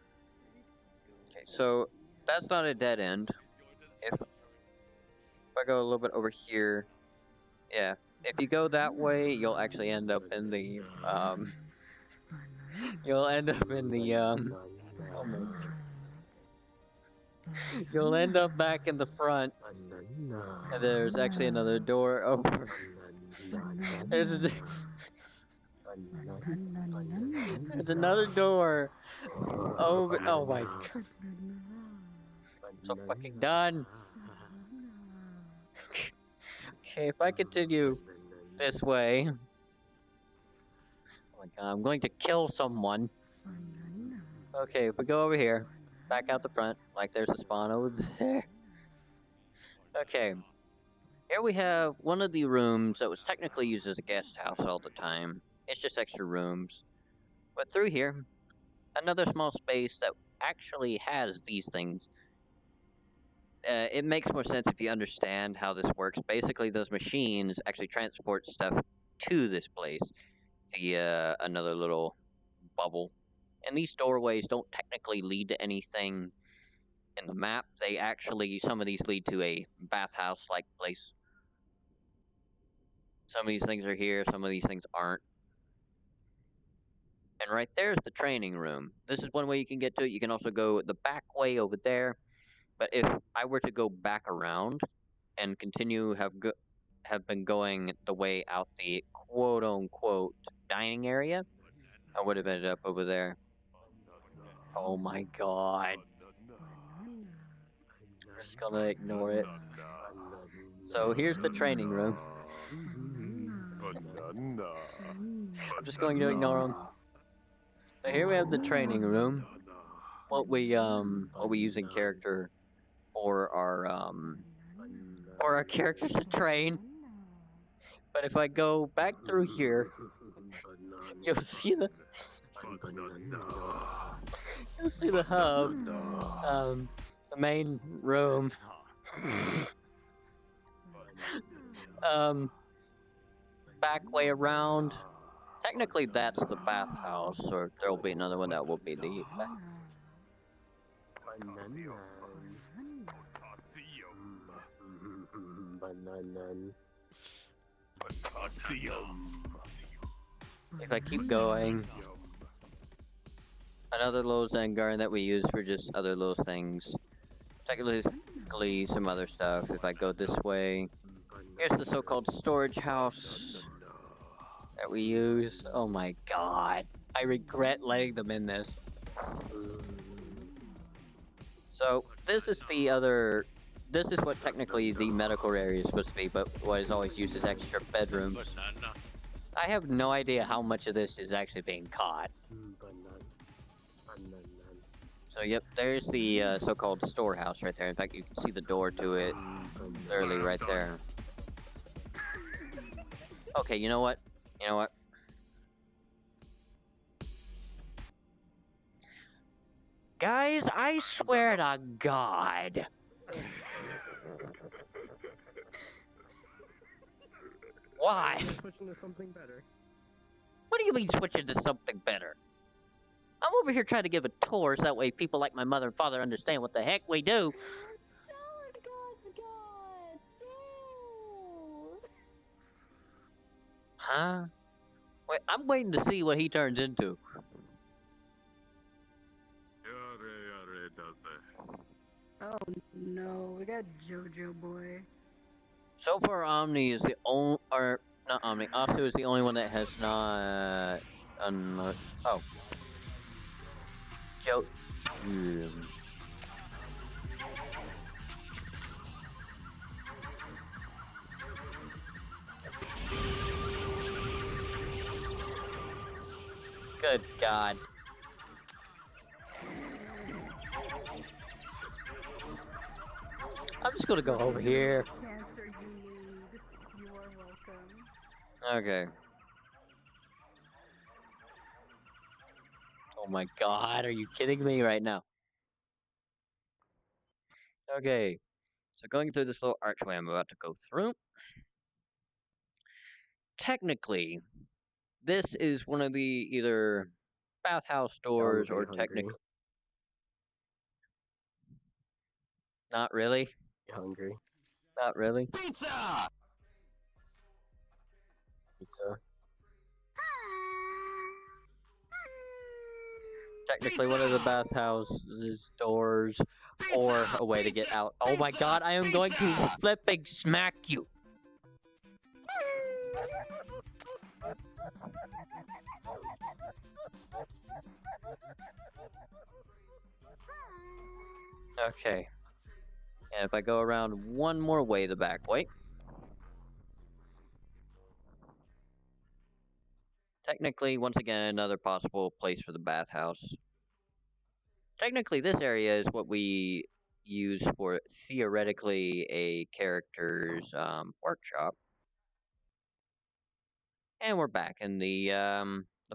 Okay, so that's not a dead end. If I go a little bit over here, yeah. If you go that way, you'll actually end up in the you'll end up in the oh my. You'll end up back in the front. And there's actually another door over. There's another door over. Oh my god. I'm so fucking done. Okay, if I continue this way. Oh my god, I'm going to kill someone. Okay, if we go over here, back out the front, like there's a spawn over there. Okay. Here we have one of the rooms that was technically used as a guest house all the time. It's just extra rooms. But through here, another small space that actually has these things. It makes more sense if you understand how this works. Basically, those machines actually transport stuff to this place via another little bubble. And these doorways don't technically lead to anything in the map. They actually, some of these lead to a bathhouse-like place. Some of these things are here, some of these things aren't. And right there's the training room. This is one way you can get to it. You can also go the back way over there. But if I were to go back around and continue have been going the way out the quote-unquote dining area, I would have ended up over there. Oh my god. I'm just gonna ignore it. So here's the training room. I'm just going to ignore them. So here we have the training room. What we use in character for our characters to train. But if I go back through here, you'll see the hub, the main room. Back way around. Technically, that's the bathhouse, or there'll be another one that will be the bath. If I keep going, another little Zen garden that we use for just other little things. Technically, some other stuff. If I go this way, here's the so-called storage house that we use. Oh my god. I regret letting them in this. So, this is what technically the medical area is supposed to be, but what is always used as extra bedrooms. I have no idea how much of this is actually being caught. So So yep, there's the so-called storehouse right there. In fact, you can see the door to it clearly right there. Okay, you know what? You know what? Guys, I swear to God. Why? Pushing to something better. What do you mean switching to something better? I'm over here trying to give a tour so that way people like my mother and father understand what the heck we do. Salad God's God! No! Huh? Wait, I'm waiting to see what he turns into. Oh no, we got JoJo boy. So far, Omni is the only, or not Omni, Asu is the only one that has not unlocked. Oh. Joe. Good God. I'm just gonna go over here. Cancer you need. You are welcome. Okay. Oh my God, are you kidding me right now? Okay. So going through this little archway I'm about to go through. Technically, this is one of the either bathhouse doors or technically. Not really. You hungry? Not really. Pizza. Technically one of the bathhouses doors or a way to get out. Oh my God, I am going to flipping smack you. Okay. And if I go around one more way the back way. Technically, once again, another possible place for the bathhouse. Technically, this area is what we use for theoretically a character's workshop. And we're back in the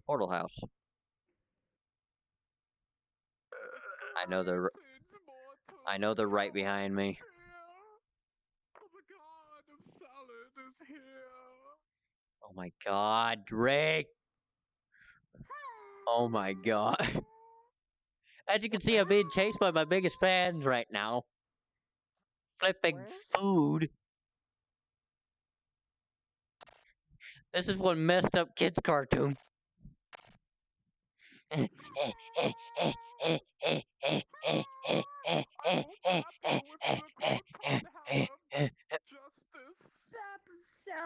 portal house. I know they're right behind me. Oh my God, Drake! Oh my God. As you can see, I'm being chased by my biggest fans right now. Flipping food. This is one messed up kids cartoon.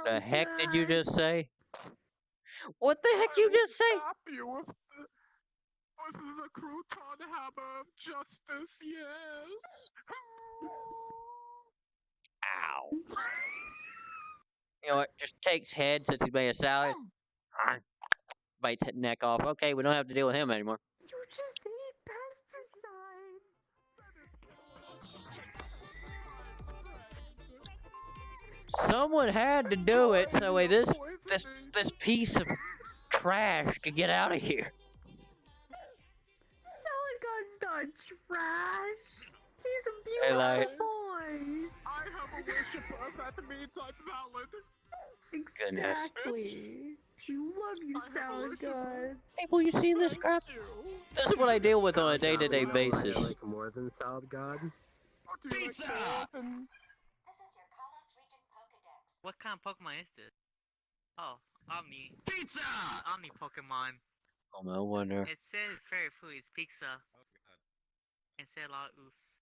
The heck did you just say? What the heck you just say? With the crouton hammer of justice, yes. Ow. You know what? Just takes head since he made a salad. Bites his neck off. Okay, we don't have to deal with him anymore. You just ate pesticides. Someone had to do it so way this piece of trash could get out of here. Salad God's not trash. He's a Hey, beautiful like- boy. I have a worshiper. That means I'm valid. Exactly. We love you, Salad God. Hey, will you see this crap? This is what I deal with on a day-to-day basis. Like more than Salad God. Pizza. What kind of Pokemon is this? Oh, Omni. Pizza. Omni Pokemon. Oh, no wonder. It says favorite food is pizza. And said a lot of oofs.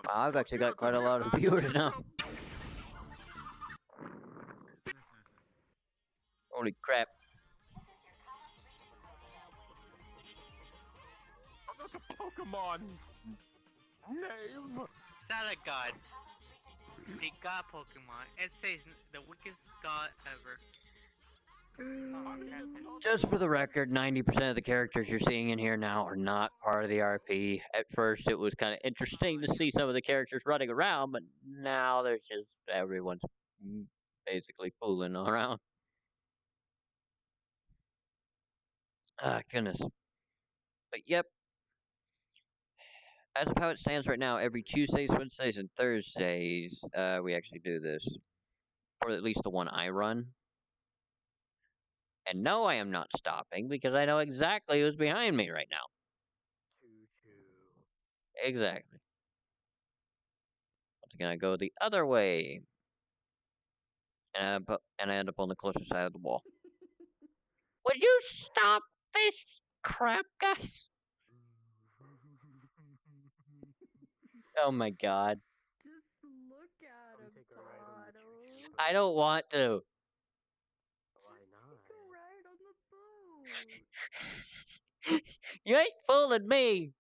Wow, I've actually got quite a lot of viewers now. Holy crap. That's a Pokemon. Name. Salad God. The god Pokemon. It says the weakest god ever. Just for the record, 90% of the characters you're seeing in here now are not part of the RP. At first, it was kind of interesting to see some of the characters running around, but now there's just everyone's basically fooling around. Ah, goodness. But yep, as of how it stands right now, every Tuesdays, Wednesdays, and Thursdays, we actually do this. Or at least the one I run. And no, I am not stopping because I know exactly who's behind me right now. Exactly. Once again, I go the other way. And I end up on the closer side of the wall. Would you stop this crap, guys? Oh my god. Just look at him, Todd. I don't want to. Why not? Take a ride on the boat. You ain't fooling me.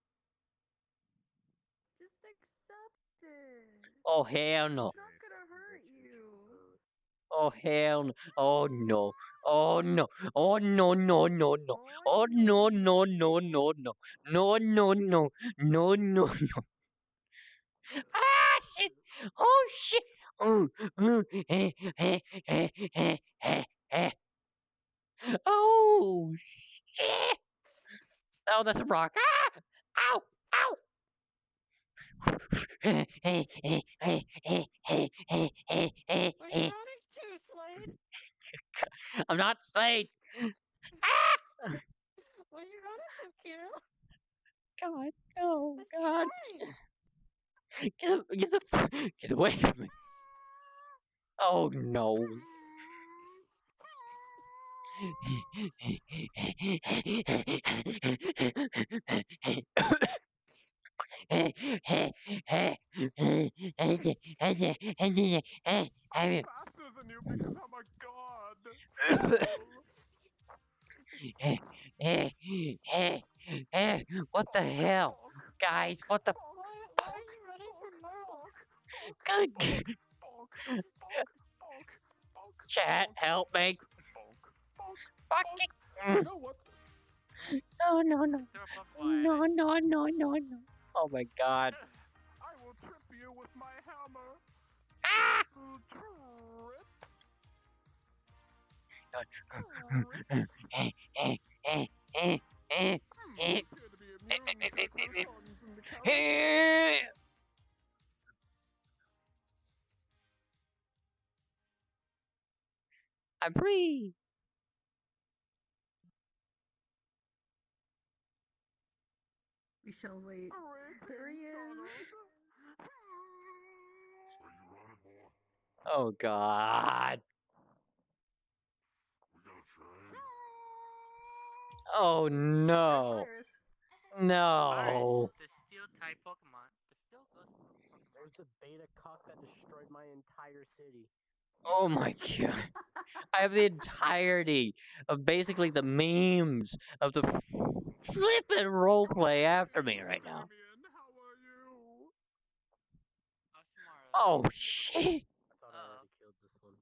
Just accept it. Oh hell no. It's not gonna hurt you. Oh hell no. Oh no. Oh no. Oh no no no no. Oh no no no no no. No no no. No no no. Ah shit. Oh shit. Eh, eh, eh, eh, eh. Oh shit. Oh, that's a rock. Ah! Ow! Ow! What are you running to, Slade? I'm not Slade. Ah! What are you running to, Kira? God, no, It's God. Slade! Get away from me. Oh no. I'm faster than you because I'm a god. What the hell? Guys, what the Why are you running from Merle? good chat, help me. Fucking You know what? no no no. Throw a buff No no no no no. Oh my god. I will trip you with my hammer. Ah! Trip. You appear to be immune to protons in the calories. I'm free. We shall wait. There he is. Oh god. Oh no. There's No. The steel type Pokemon. The steel ghost Pokemon. There's the beta cock that destroyed my entire city. Oh my god. I have the entirety of basically the memes of the flippin' roleplay after me right now. Fabian, how are you? Oh shit. I thought I already killed this one.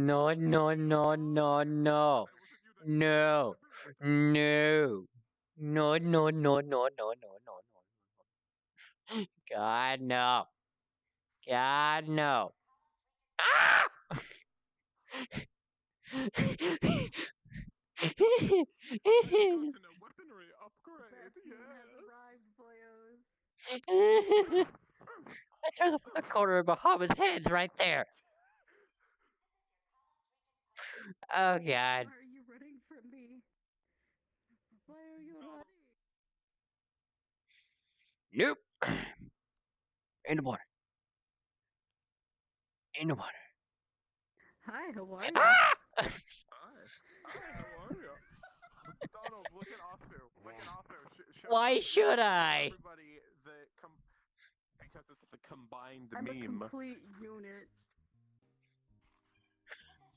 No, no, no, no, no. No. No. No, no, no, no, no, no, no, no. God, no. God, no. Ah! I've gotten a weaponry upgrade, best yes. has arrived, boyos. I turned the corner of Bahamut's heads right there. Oh god. Why are you running from me? Why are you running? Nope. In the water. In the water. Hi, how are you? Ah! Hi, how are you? Donald, look at Asu. Look at Asu. Why should I? Everybody, because it's the combined I'm a meme. complete unit.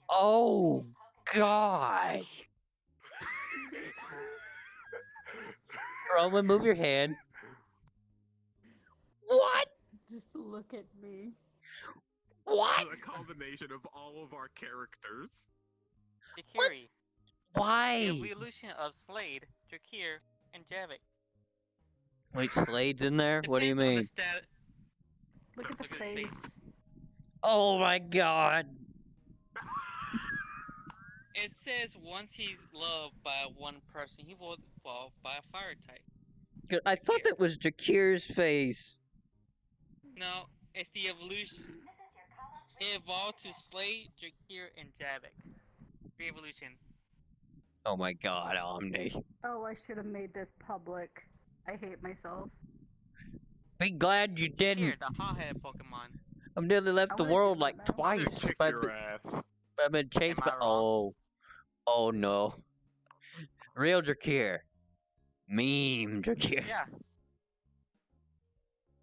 Oh god. Roman, move your hand. What? Just look at me. What? A combination of all of our characters. Jakiri. The Why? evolution of Slade, Drakir, and Javik. Wait, Slade's in there? What do you Depends on the mean? Look at the Look at his face. face. Oh my god. It says once he's loved by one person, he will evolve by a fire type. Good, I thought that was Jakir's face. No, it's the evolution. It evolved to Slade, Drakir, and Javik. Re-evolution. Oh my god, Omni. Oh, I should have made this public. I hate myself. Be glad you Here, didn't. the hot-headed Pokemon. I've nearly left I the wanna do world that like now. I'm gonna twice. kick But your ass. I've been chased Am by. I wrong? Oh no. Real Drakir. Meme Drakir. Yeah.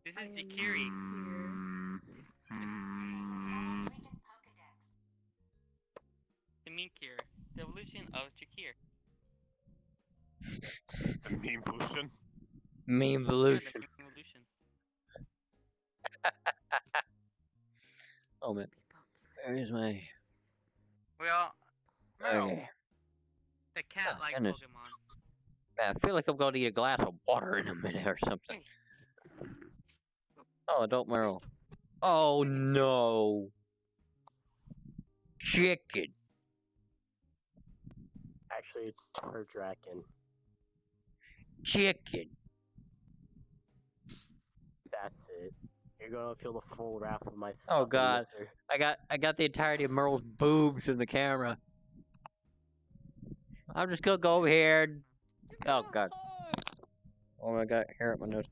This I is am Jakiri. The Mean Cure. The evolution of Jakir. The meme pollution. Meme Yeah, evolution. the evolution. Oh man. Where's my. Well, Meryl, Okay. the cat-like goodness. Pokemon. Man, I feel like I'm going to need a glass of water in a minute or something. Oh, adult Meryl. Oh no. Chicken. Actually, it's Turdraken. Chicken. That's it. You're gonna feel the full wrath of my Oh stuffing, god. mister. I got the entirety of Merle's boobs in the camera. I'm just gonna go over here. And... Oh god. Oh my god, hair up my nose.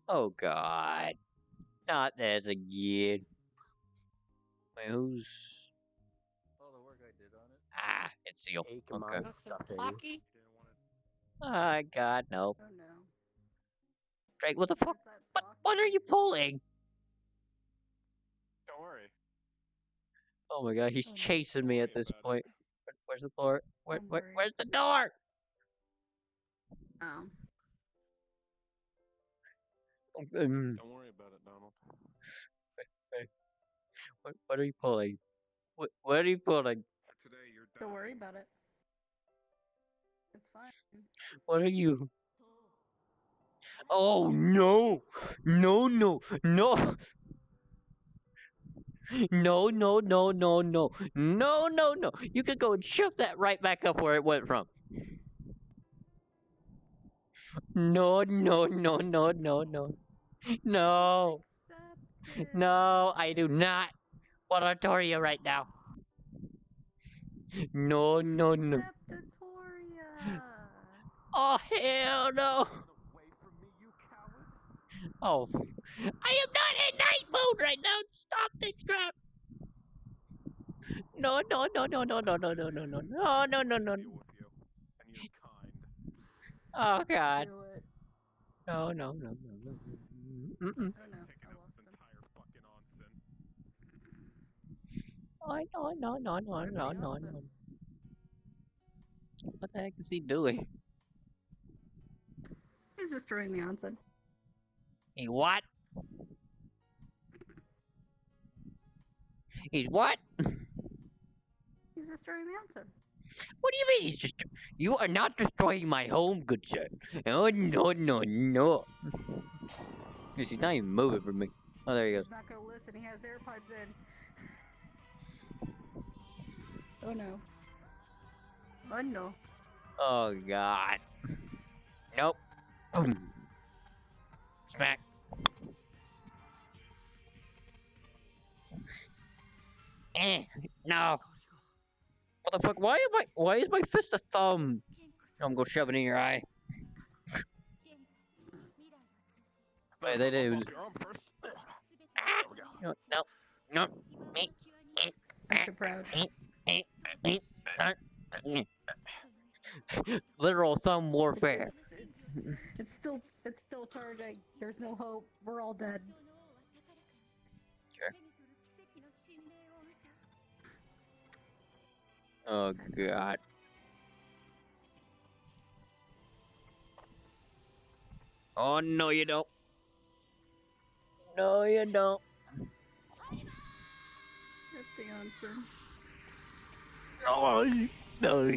Oh god. Not this again. Wait, who's... All the work I did on it. Ah, it's Seal. Pokemon Okay. stuffing. Hockey? Oh god, no. Oh no. Drake, what the fuck? Where's that box? What are you pulling? Don't worry. Oh my god, he's Oh, no. chasing me at this About it. point. Where's the door? Don't worry. Where's the door? Oh. Um, Don't worry about it, Donald. what are you pulling? What are you pulling? Today you're dying. Don't worry about it. It's fine. What are you? Oh no! No no no! No no no no no no no no! You could go and shove that right back up where it went from. No no no no no no no Accept it. no! I do not want to torture you right now. No no no! Acceptatoria. Oh hell no! Away from me, you coward. Oh, I am not in night mode right now. Stop this crap. No, no, no, no, no, no, no, no, no, no, no, no, no, no. Deal with you and your kind. Oh God. Do it. No, no, no, no, no. Mm-mm. Oh no. Taking I out lost this him. entire fucking onsen. Oh, no, no, no, no, Where's the no, no, onsen? no. What the heck is he doing? He's destroying the onsen. He what? He's what? He's destroying the onsen. What do you mean he's just... You are not destroying my home, good sir. Oh, no, no, no. He's not even moving from me. Oh, there he goes. He's not gonna listen. He has AirPods in. Oh no. Oh no. Oh, God. Nope. Boom. Smack. No. What the fuck? Why is my fist a thumb? I'm gonna shove it in your eye. Wait, they did. Off your arm first. No, no, no. Me, I'm so proud. me. Literal thumb warfare. It's still charging. There's no hope. We're all dead. Sure. Oh God. Oh no, you don't. No, you don't. answer. Oh, no.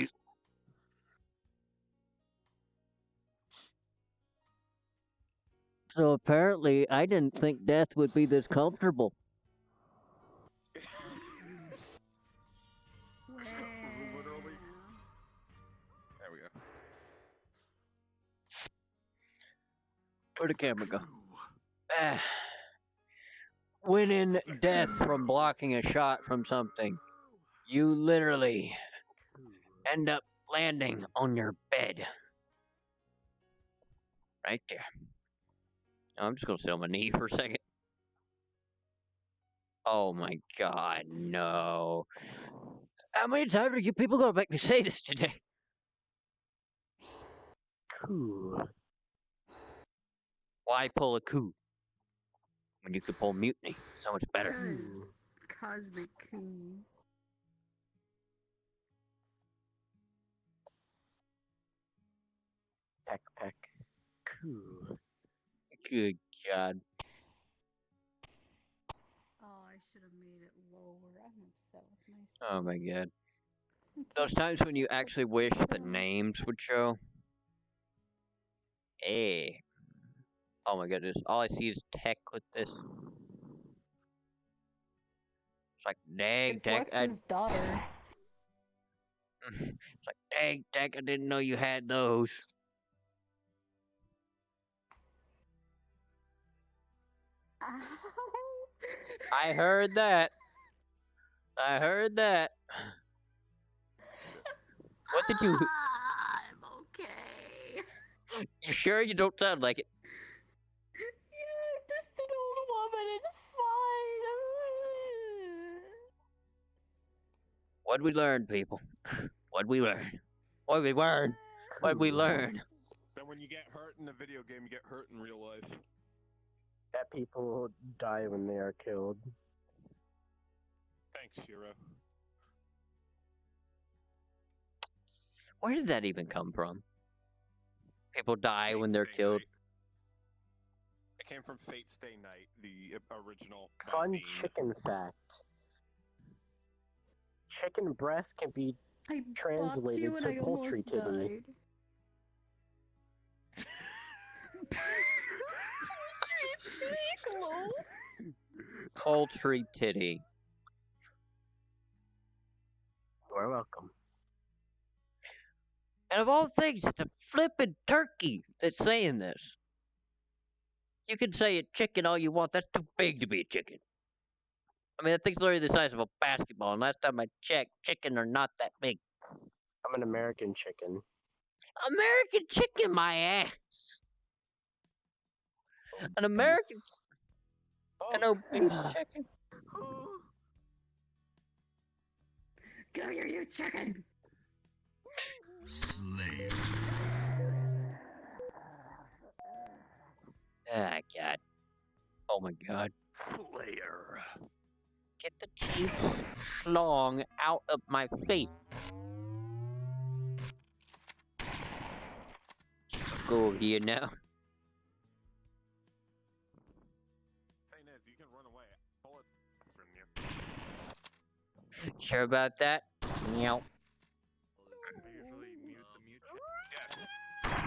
So apparently, I didn't think death would be this comfortable. Literally. There we go. Where'd the camera go? When in death from blocking a shot from something, you literally end up landing on your bed. Right there. I'm just gonna sit on my knee for a second. Oh my god, no. How many times are you people gonna make me say this today? Cool. Why pull a coup when you could pull mutiny? So much better. Cause cosmic coup. Peck, peck. Cool. Good god. Oh, I should have made it lower. I'm upset with myself. Oh my god. Okay. Those times when you actually wish the names would show. Hey. Oh my goodness. All I see is tech with this. It's like, dang, It's tech. Lex's daughter. It's like, dang, tech, I didn't know you had those. Ow. I heard that. I heard that. What did you... I'm okay. You sure you don't sound like it? Yeah, I'm just an old woman. It's fine. What'd we learn, people? What'd we learn? What'd we learn? What'd we learn? Then when you get hurt in a video game, you get hurt in real life. That people die when they are killed. Thanks, Shiro. Where did that even come from? People die Fate when they're Stay killed. Night. It came from Fate Stay Night, the original. Fun theme. chicken fact. Chicken breast can be I blocked translated you and to I poultry almost titty. died. Hello? Poultry titty. You're welcome. And of all things, it's a flippin' turkey that's saying this. You can say a chicken all you want. That's too big to be a chicken. I mean, that thing's literally the size of a basketball. And last time I checked, chicken are not that big. I'm an American chicken. American chicken, my ass. An American, an obese chicken. Go here, you chicken! Slave. Ah, God. Oh my God. Slayer. Get the chief's schlong out of my face. Go here now. Thing is, you can run away. Bullets faster than you. Sure about that? Meow. I usually mute the mute chat. Yes.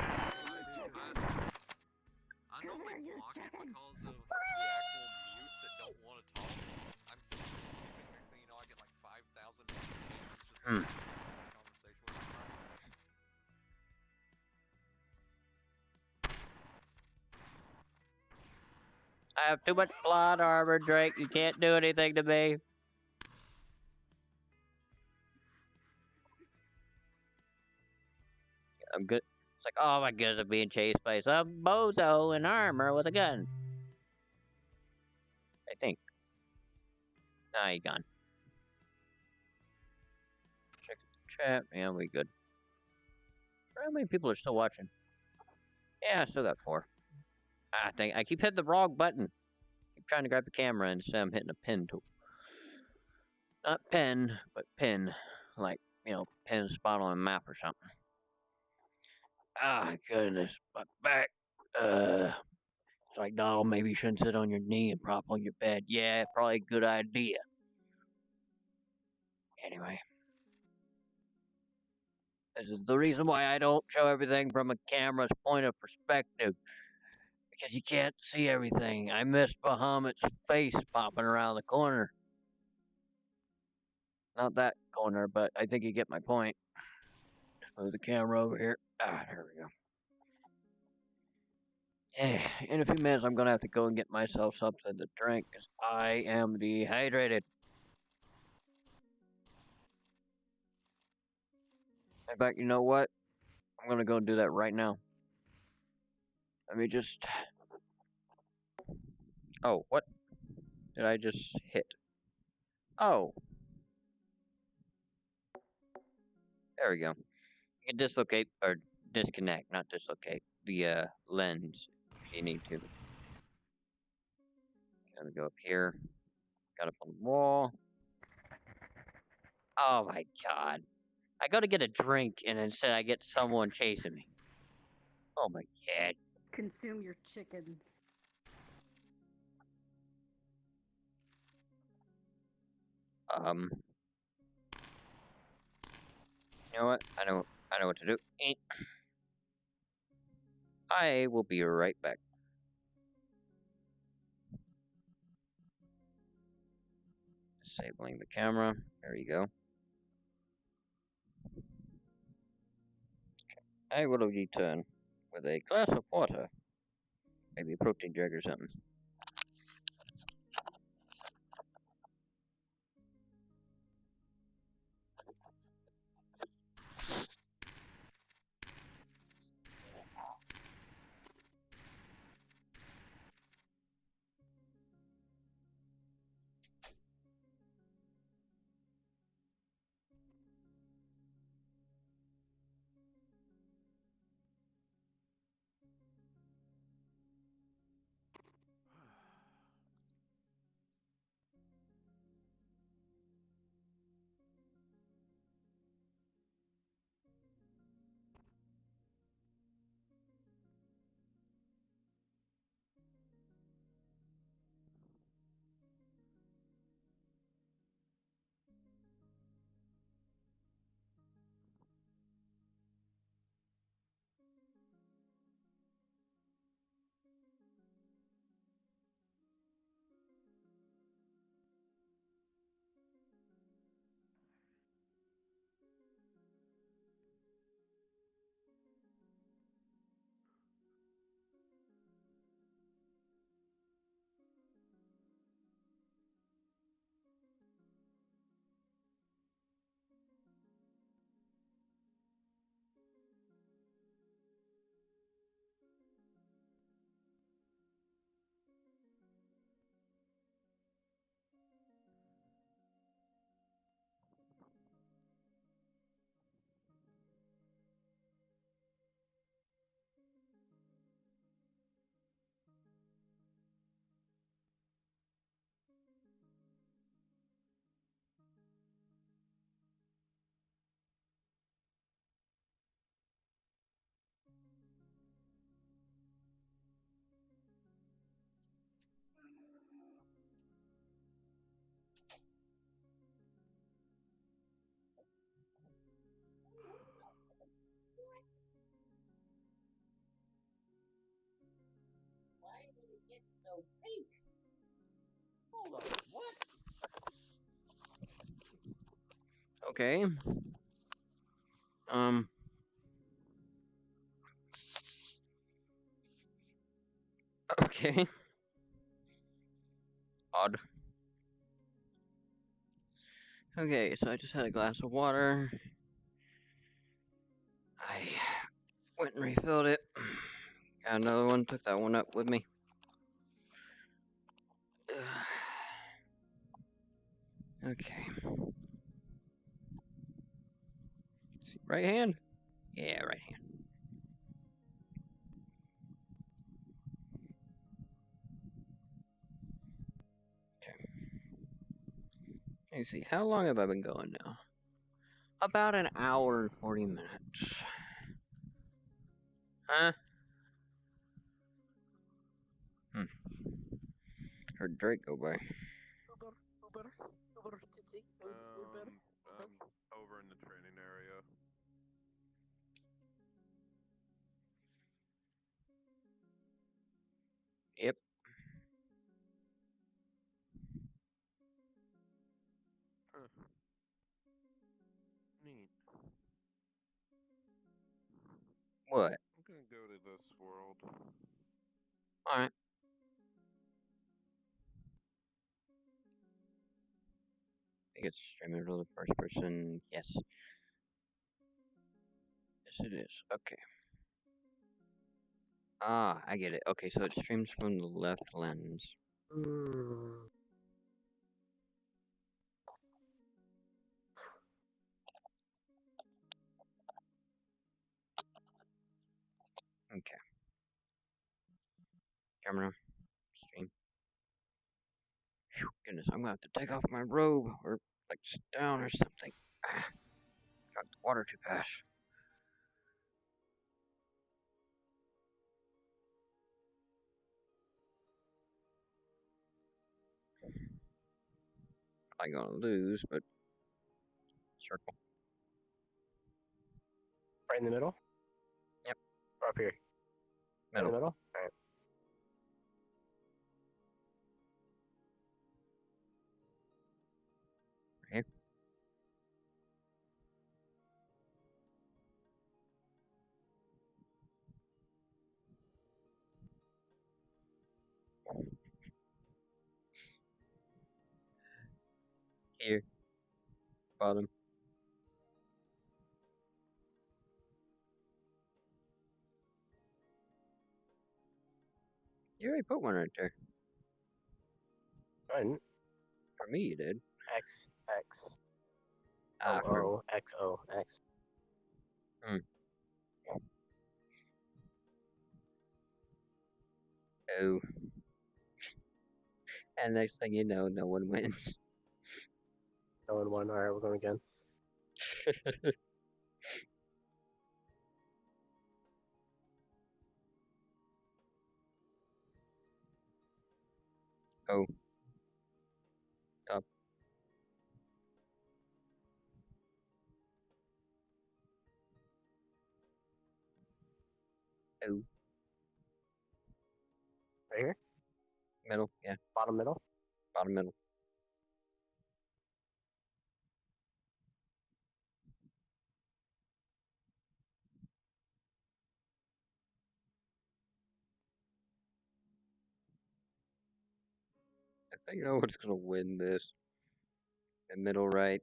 I normally block it because of the actual mutes that don't want to talk. I'm so stupid. Next thing you know, I get like 5,000 notifications just Hmm. conversation with my friend. I have too much plot armor, Drake. You can't do anything to me. I'm good. It's like, oh my goodness, I'm being chased by some bozo in armor with a gun. I think. Nah, he gone. Check the chat. Yeah, we good. How many people are still watching? Yeah, I still got 4. I think I keep hitting the wrong button. Keep trying to grab the camera instead I'm hitting a pin tool. Not pen, but pin. Like, you know, pin spot on a map or something. Ah, goodness. My back. It's like, Donald, maybe you shouldn't sit on your knee and prop on your bed. Yeah, probably a good idea. Anyway. This is the reason why I don't show everything from a camera's point of perspective. Because you can't see everything. I missed Bahamut's face popping around the corner. Not that corner, but I think you get my point. Move the camera over here. There we go. In a few minutes, I'm gonna have to go and get myself something to drink because I am dehydrated. In fact, you know what? I'm gonna go and do that right now. Let me just. Oh, what did I just hit? Oh, there we go. You can dislocate or disconnect, not dislocate the lens if you need to. Gonna go up here. Got up on the wall. Oh my god. I go to get a drink and instead I get someone chasing me. Oh my god. Consume your chickens. You know what? I know what to do. I will be right back. Disabling the camera. There you go. I will return with a glass of water. Maybe a protein drink or something. Okay. Okay. Odd. Okay, so I just had a glass of water. I went and refilled it. Got another one, took that one up with me. Okay. See, right hand? Yeah, right hand. Okay. Let me see, how long have I been going now? About an hour and 40 minutes. Huh? Heard Drake go by. What? I'm gonna go to this world. Alright. I think it's streaming to the first person. Yes. Yes, it is. Okay. Ah, I get it. Okay, so it streams from the left lens. Okay. Camera. Stream. Phew, goodness, I'm gonna have to take off my robe or like sit down or something. Ah, got the water too fast. I'm gonna lose, but circle. Right in the middle? Yep. Or up here? Right in Middle. the middle? Alright. Right here. Here. Bottom. You already put one right there. I didn't. For me, you did. X, X. Ah, O, for O, X, O, X. oh. And next thing you know, no one wins. No one won. Alright, we're going again. Oh. Up. Oh. Right here? Middle. Yeah. Bottom middle? Bottom middle. I think I know what's gonna win this. The middle right.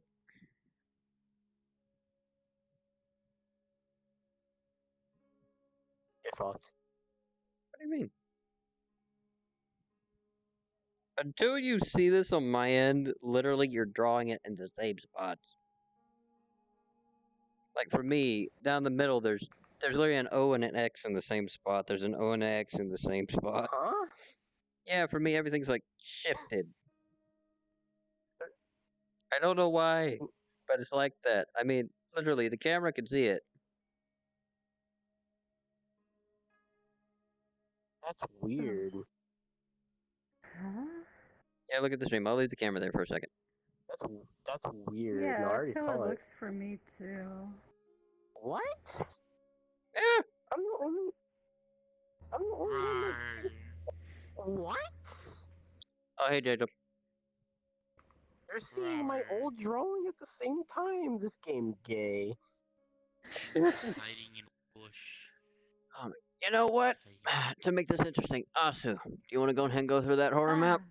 Get fucked. What do you mean? Until you see this on my end, literally you're drawing it in the same spots. Like for me, down the middle, there's literally an O and an X in the same spot. There's an O and an X in the same spot. Huh? Yeah, for me, everything's like shifted. I don't know why, but it's like that. I mean, literally, the camera can see it. That's weird. Huh? Yeah, look at the stream. I'll leave the camera there for a second. That's weird. Yeah, No, I already that's how it saw it. looks for me too. What? Yeah. I'm the only one that... What? Oh, hey, Jacob. They're seeing my old drawing at the same time. This game gay. Hiding in a bush. You know what? To make this interesting, Asu, do you want to go ahead and go through that horror map?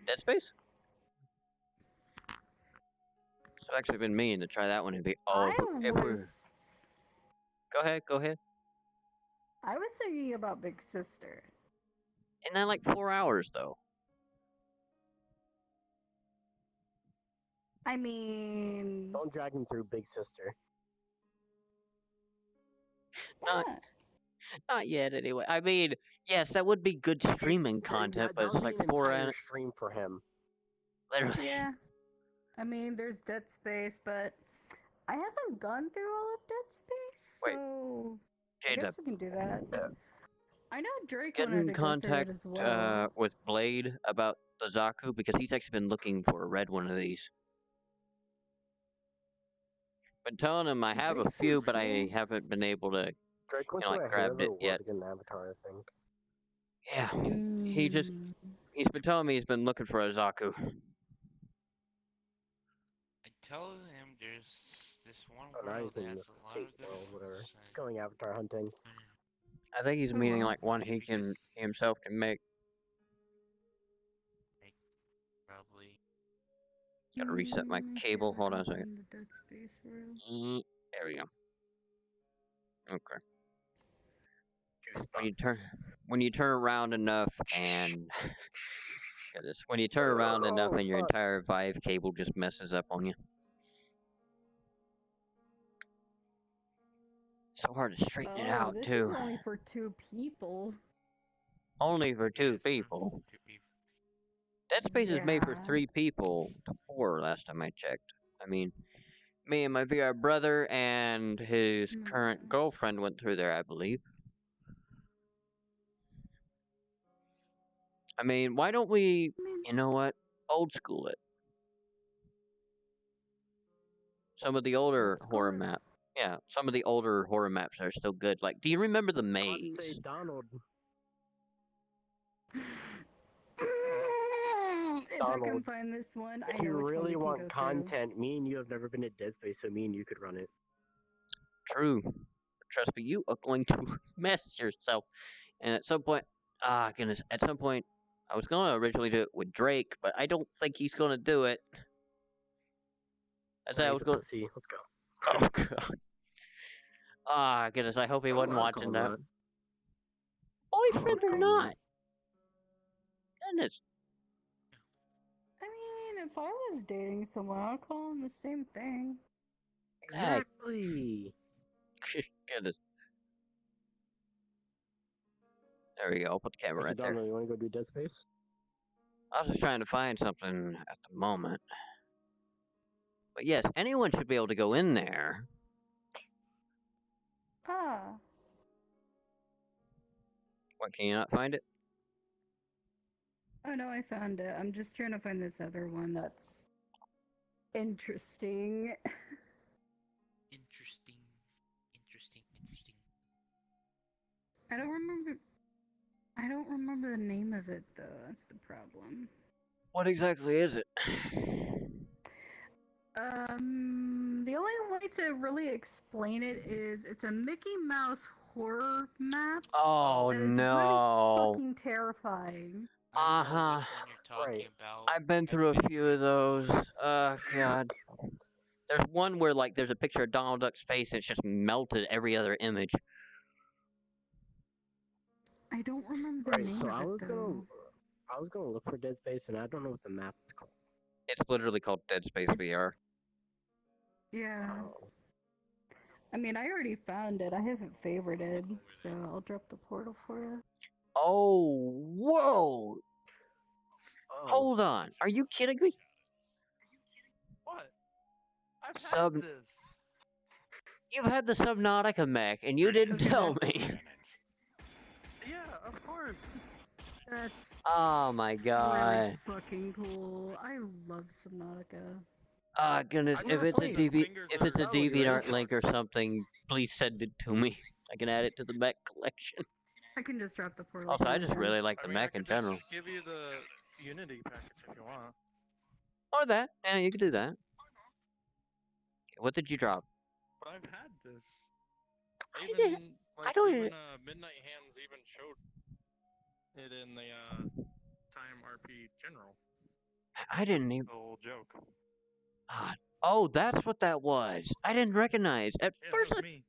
Dead Space? So I've actually been meaning to try that one and be if we're... Go ahead. I was thinking about Big Sister. And then like 4 hours though. I mean, Don't drag me through Big Sister. Not yet anyway. I mean, yes, that would be good streaming content, but it's like 4 hours. Stream for him. Literally. yeah. I mean, there's Dead Space, but I haven't gone through all of Dead Space, Wait, so I Jada, guess we can do that. I know Drake get wanted in to go through contact it as well. with Blade about the Zaku because he's actually been looking for a red one of these. Been telling him I have a few, but I haven't been able to, Drake went like, grabbed it yet. To get an avatar, I think. Yeah, he's been telling me he's been looking for a Zaku. I tell him there's this one Oh, now world he's that in has the a lot Kate of good world, whatever. food. He's going avatar hunting. I think he's Oh, meaning wow. like one he himself can make. Like, probably. Gotta reset my Let me see cable. if I Hold on can a second. find the Dead Space world. There we go. Okay. Juice When box. you turn around enough and get this. When you turn around enough and your fuck. entire Vive cable just messes up on you. So hard to straighten it Oh, out this too. is only for 2 people. Only for Yeah, 2 it's for people. 2 people. Dead Space is made for Yeah. 3 people to 4 last time I checked. I mean, me and my VR brother and his current Yeah. girlfriend went through there, I believe. I mean, why don't we, I mean, you know what, old school it? Some of the older let's horror go. map. Yeah, some of the older horror maps are still good. Like, do you remember the I'm about to say maze? Donald. If I can Donald, find this one, I If you know which one really we can want go content, me and you have never been to Dead Space, so me and you could run it. True. Trust me, you are going to mess yourself. And at some point, goodness, at some point, I was going to originally do it with Drake, but I don't think he's going to do it. I said I He's was a going. pussy. Let's go. Oh god. Goodness, I hope he wasn't I'll watching call that. that. Boyfriend or call not? Goodness. to. I mean, if I was dating someone, I'd call them the same thing. Exactly. Goodness. There we go. I'll put the camera So right there. Donald, you want to go do Dead Space? I was just trying to find something at the moment. But yes, anyone should be able to go in there. Ah. What, can you not find it? Oh no, I found it. I'm just trying to find this other one that's interesting. Interesting. I don't remember the name of it though. That's the problem. What exactly is it? The only way to really explain it is it's a Mickey Mouse horror map Oh that is really no. fucking terrifying. I know Uh-huh. which one you're talking Right. about. I've been through a few of those. God. There's one where, like, there's a picture of Donald Duck's face and it's just melted every other image. I don't remember the Right. name So of I it was though. gonna look for Dead Space, and I don't know what the map is called. It's literally called Dead Space VR. Yeah. Oh. I mean, I already found it. I haven't favorited, so I'll drop the portal for you. Oh, whoa! Oh. Hold on. Are you kidding me? What? I've Sub- had this. You've had the Subnautica mech, and you didn't Okay, tell that's- me. Yeah, of course. That's Oh my god. really fucking cool. I love Subnautica. Goodness, I've if never it's a played DV, Fingers if it's a are really DeviantArt good. link or something, please send it to me. I can add it to the mech collection. I can just drop the portal. Also, for I you just again. really like I the mean, I mech in could just general. give you the Unity package if you want. Or that. Yeah, you can do that. What did you drop? But I've had this. I Even didn't- like don't even even- Midnight Hands even showed it in the Time RP General. I didn't even. The whole joke. God. Oh, that's what that was. I didn't recognize. Yeah, that was me.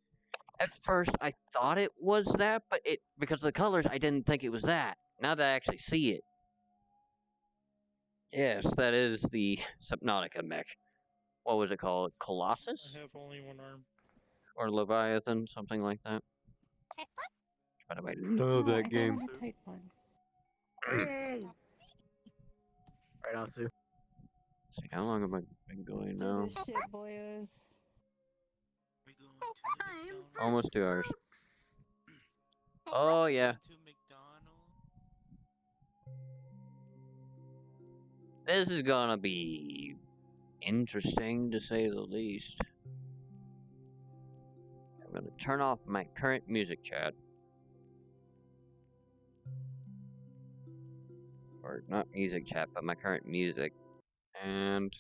At first, I thought it was that, but because of the colors, I didn't think it was that. Now that I actually see it. Yes, that is the Subnautica mech. What was it called? Colossus? I have only one arm. Or Leviathan, something like that. By the way, Oh, love I that got game. on a tight one. Yay! Right, Asu. See, how long have I been going now? Do this shit, boyos. We going to Time McDonald's? for Almost 2 hours. smokes. Oh, yeah. To McDonald's? This is gonna be interesting, to say the least. I'm gonna turn off my current music chat. Or not music chat, but my current music. And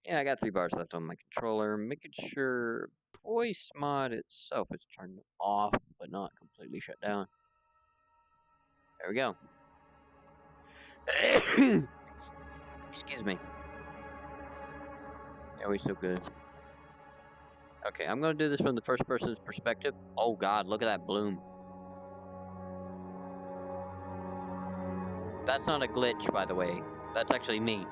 Yeah, I got 3 bars left on my controller, making sure voice mod itself is turned off, but not completely shut down. There we go. Excuse me. Always so good. Okay, I'm gonna do this from the first person's perspective. Oh god, look at that bloom. That's not a glitch, by the way. That's actually me.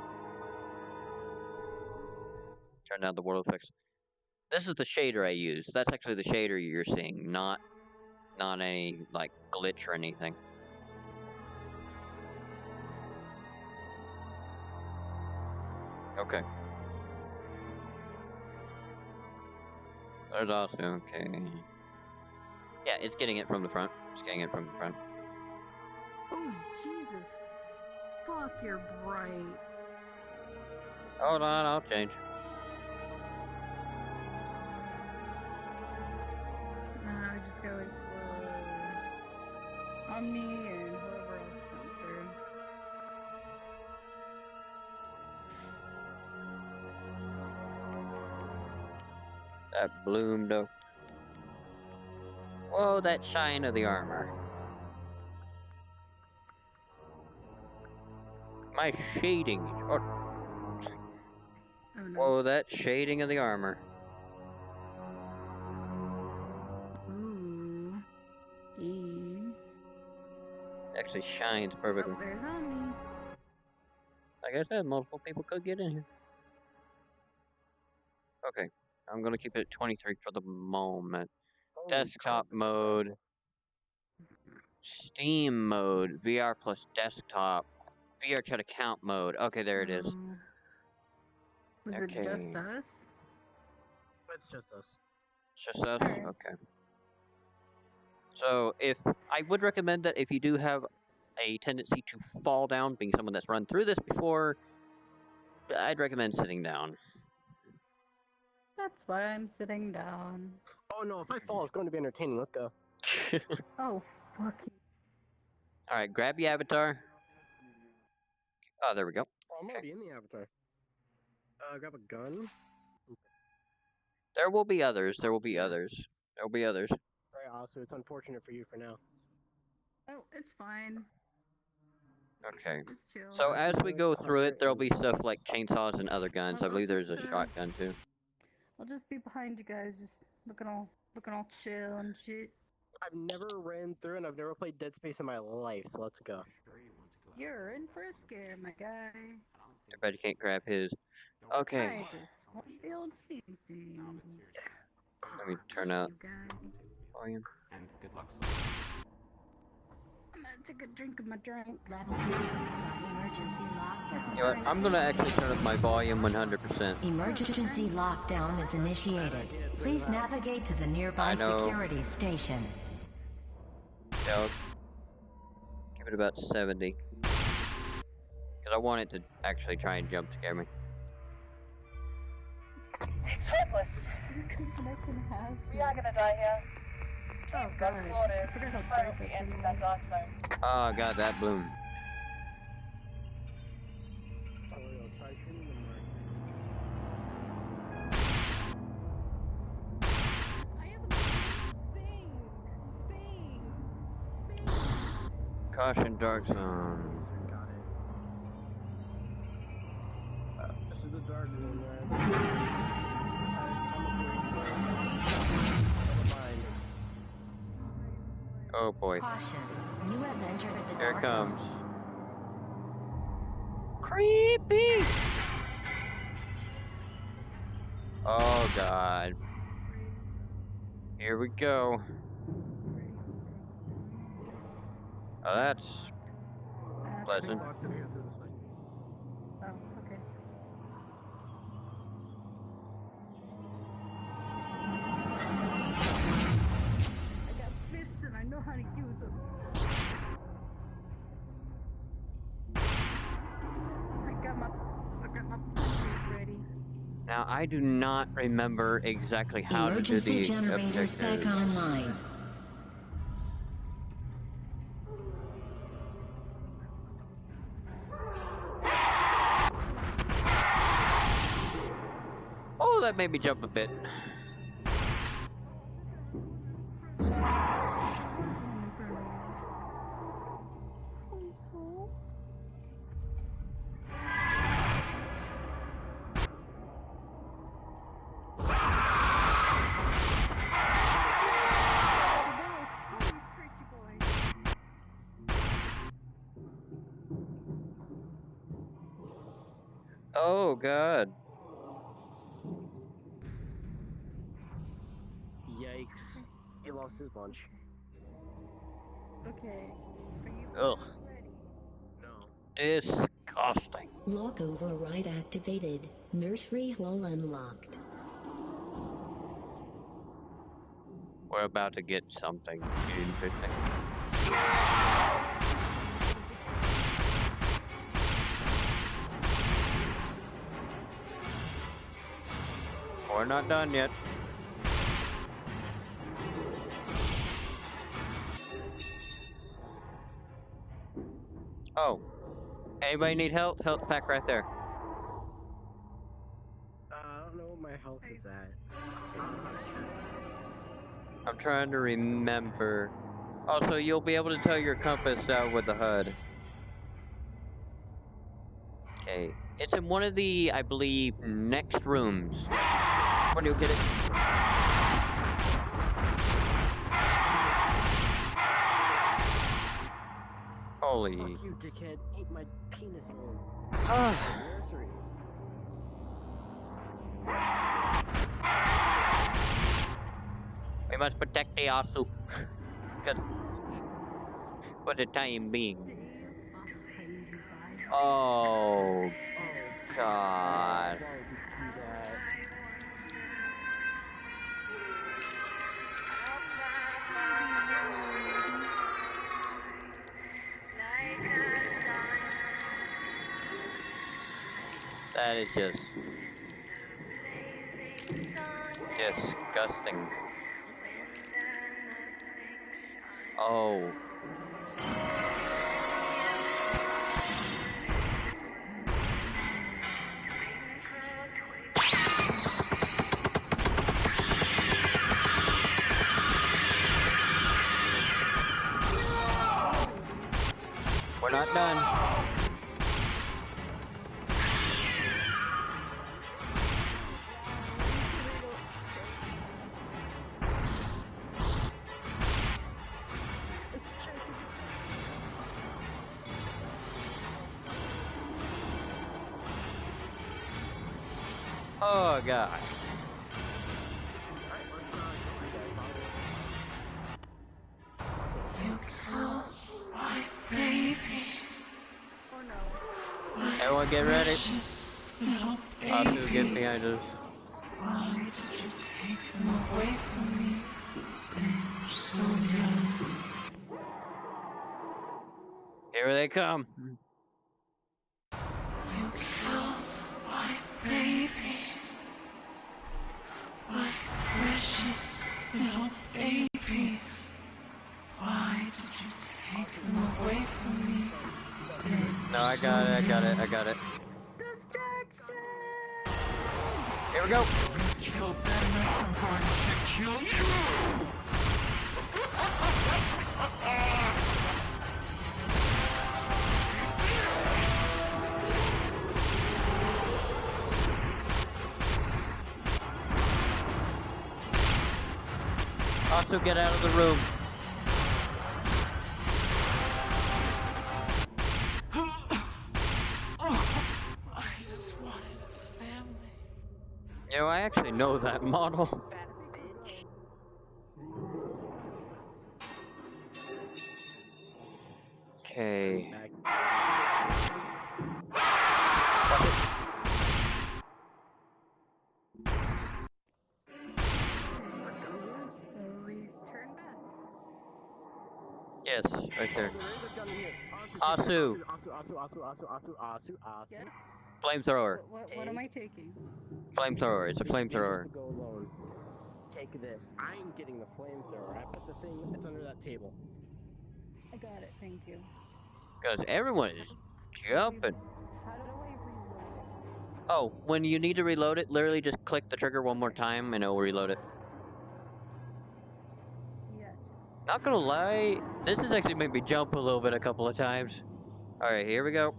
Turn down the world effects. This is the shader I use. That's actually the shader you're seeing, not any like glitch or anything. Okay. There's also okay. Yeah, it's getting it from the front. It's getting it from the front. Oh, Jesus. Fuck, you're bright. Hold on, I'll change. Nah, we just go with Omni and whoever else went through. That bloom though. Whoa, that shine of the armor. My shading. Oh, Oh no. whoa, that shading of the armor. Ooh. Yeah. Actually shines perfectly. Oh, there's Omni. Like I said, multiple people could get in here. Okay, I'm gonna keep it at 23 for the moment. Desktop mode, Steam mode, VR plus desktop, VRChat account mode. Okay, there it is. So, was it just Okay. us? It's just us. It's just us? Alright. Okay. So, if I would recommend that if you do have a tendency to fall down, being someone that's run through this before, I'd recommend sitting down. That's why I'm sitting down. Oh no, if I fall, it's going to be entertaining. Let's go. Oh, fuck you. Alright, grab your avatar. Oh, there we go. Oh, I'm already in the avatar. Grab a gun. There will be others. There will be others. There will be others. Right, also, it's unfortunate for you for now. Oh, it's fine. Okay. It's chill. So as we go through it, there'll be stuff like chainsaws and other guns. I I'll believe there's a just, shotgun too. I'll just be behind you guys, just looking all chill and shit. I've never ran through and I've never played Dead Space in my life, so let's go. You're in for a scare, my guy. Everybody can't grab his. Okay. I just want to be able to see things. Let me turn up You guys. volume. And good luck. I'm gonna take a drink of my drink. Level 3 is on emergency lockdown. You know what? I'm gonna actually turn up my volume 100%. Emergency lockdown is initiated. Please navigate to the nearby I know. security station. Yeah, I'll give it about 70. Because I want it to actually try and jump scare me. It's hopeless. We are gonna die here. Team got God. slaughtered. I forgot how Right bright when we that entered thing that was. dark zone. Oh god, that bloom. Oh, yo, try shooting them I have a bing. Caution, dark zone. Got it. This is the dark zone, man. Oh boy. Caution. You have entered the Here it dark zone. comes. Creepy! Oh god. Here we go. Oh, that's pleasant. Fuck, let me go through this way. Oh, okay. I got fists and I know how to use them. I got my punches ready. Now, I do not remember exactly how Emergency to do the generators back objectives. online. that made me jump a bit. Oh god. Yikes. He lost his lunch. Okay. Are you Ugh. guys ready? No. Disgusting. Lock override activated. Nursery hall unlocked. We're about to get something interesting. We're not done yet. Oh. Anybody need health? Health pack right there. I don't know what my health is at. I'm trying to remember. Also, you'll be able to tell your compass out with the HUD. Okay. It's in one of the, I believe, next rooms. Where do you get it? Holy. Fuck you, dickhead. Eat my penis hole. Nursery. We must protect the Asu. Cause for the time being. Oh god. Why would you do that? That is just disgusting. Oh. We're not done. Oh god. You killed my babies. Oh no. Everyone get ready. Precious little Asu, get babies. behind us. Why did you take them away from me? They were so young. Here they come. You killed my babies. My precious little babies. Why did you take them away from me? No, I got it. Distraction! Here we go. You killed them and I'm going to kill you! Also, get out of the room. I just wanted a family. You know, I actually know that model. Fat bitch. Okay. So we turn back. Yes, right there. There is a gun in here. Asu. Yes? Flamethrower. What am I taking? Flamethrower. It's a flamethrower. To go alone. Take this. I'm getting the flamethrower. I put the thing that's under that table. I got it, thank you. Because everyone is jumping. How do I reload Oh, when you need to reload it, literally just click the trigger one more time and it'll reload it. Yeah. Not gonna lie, this has actually made me jump a little bit a couple of times. Alright, here we go.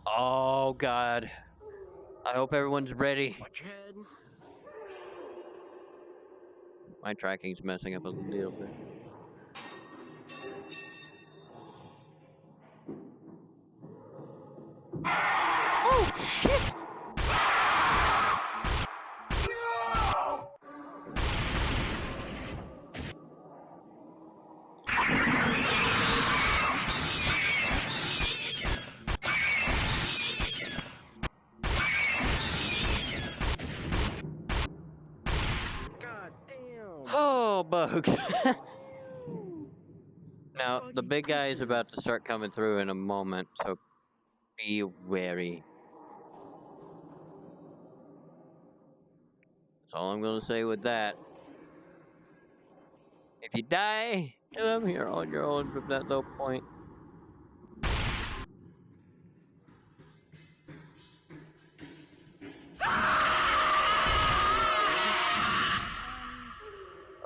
Oh god. I hope everyone's ready. Watch your head. My tracking's messing up a little bit. Oh shit! God damn. Oh, bugs. Now, the big guy is about to start coming through in a moment, so be wary. That's all I'm gonna say with that. If you die to them, you're on your own from that low point.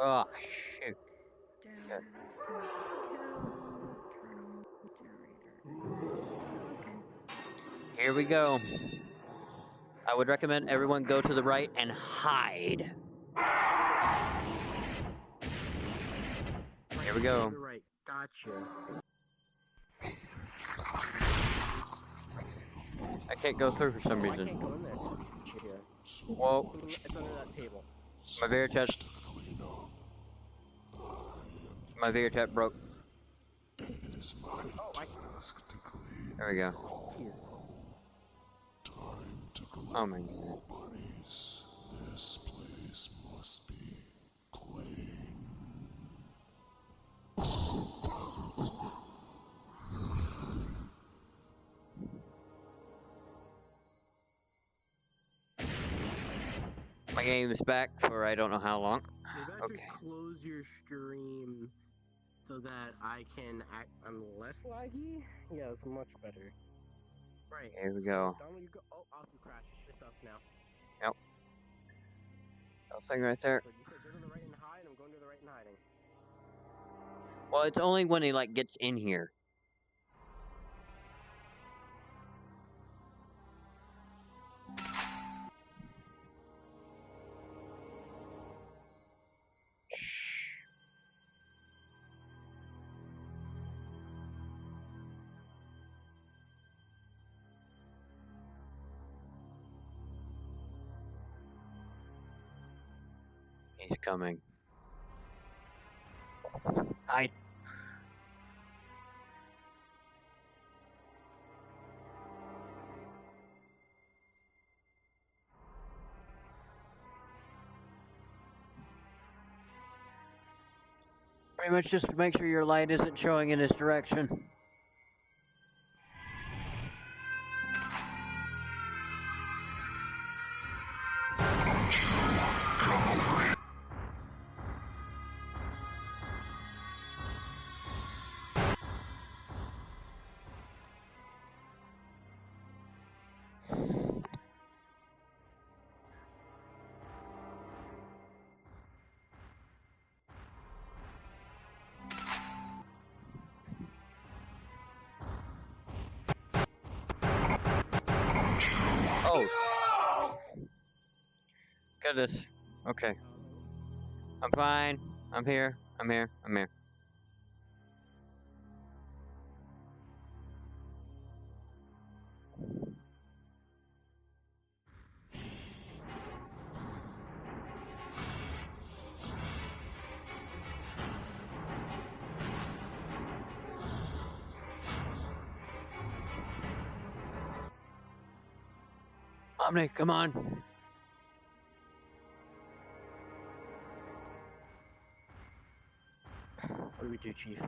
Oh, shoot. Good. Here we go. I would recommend everyone go to the right and hide. Here we go. To the right. Gotcha. I can't go through for some I reason. can't go in there. Here. Whoa. It's under that table. My VRChat. My VRChat broke. Oh, There we go. Oh my god. This place must be clean. My game is back for I don't know how long. Maybe I should Okay. close your stream so that I can act. I'm less laggy. Yeah, it's much better. Right. Here we go. Down when you go. Oh, off you crash. It's just us now. Yep. That thing right there. So you said go to the right and hide. I'm going to the right and hiding. Well, it's only when he like gets in here. Shh. He's coming. Hide. Pretty much just to make sure your light isn't showing in this direction. Come over here. Oh. Goodness. Okay. I'm fine. I'm here. I'm here. I'm here. Omni, come on. What do we do, Chief?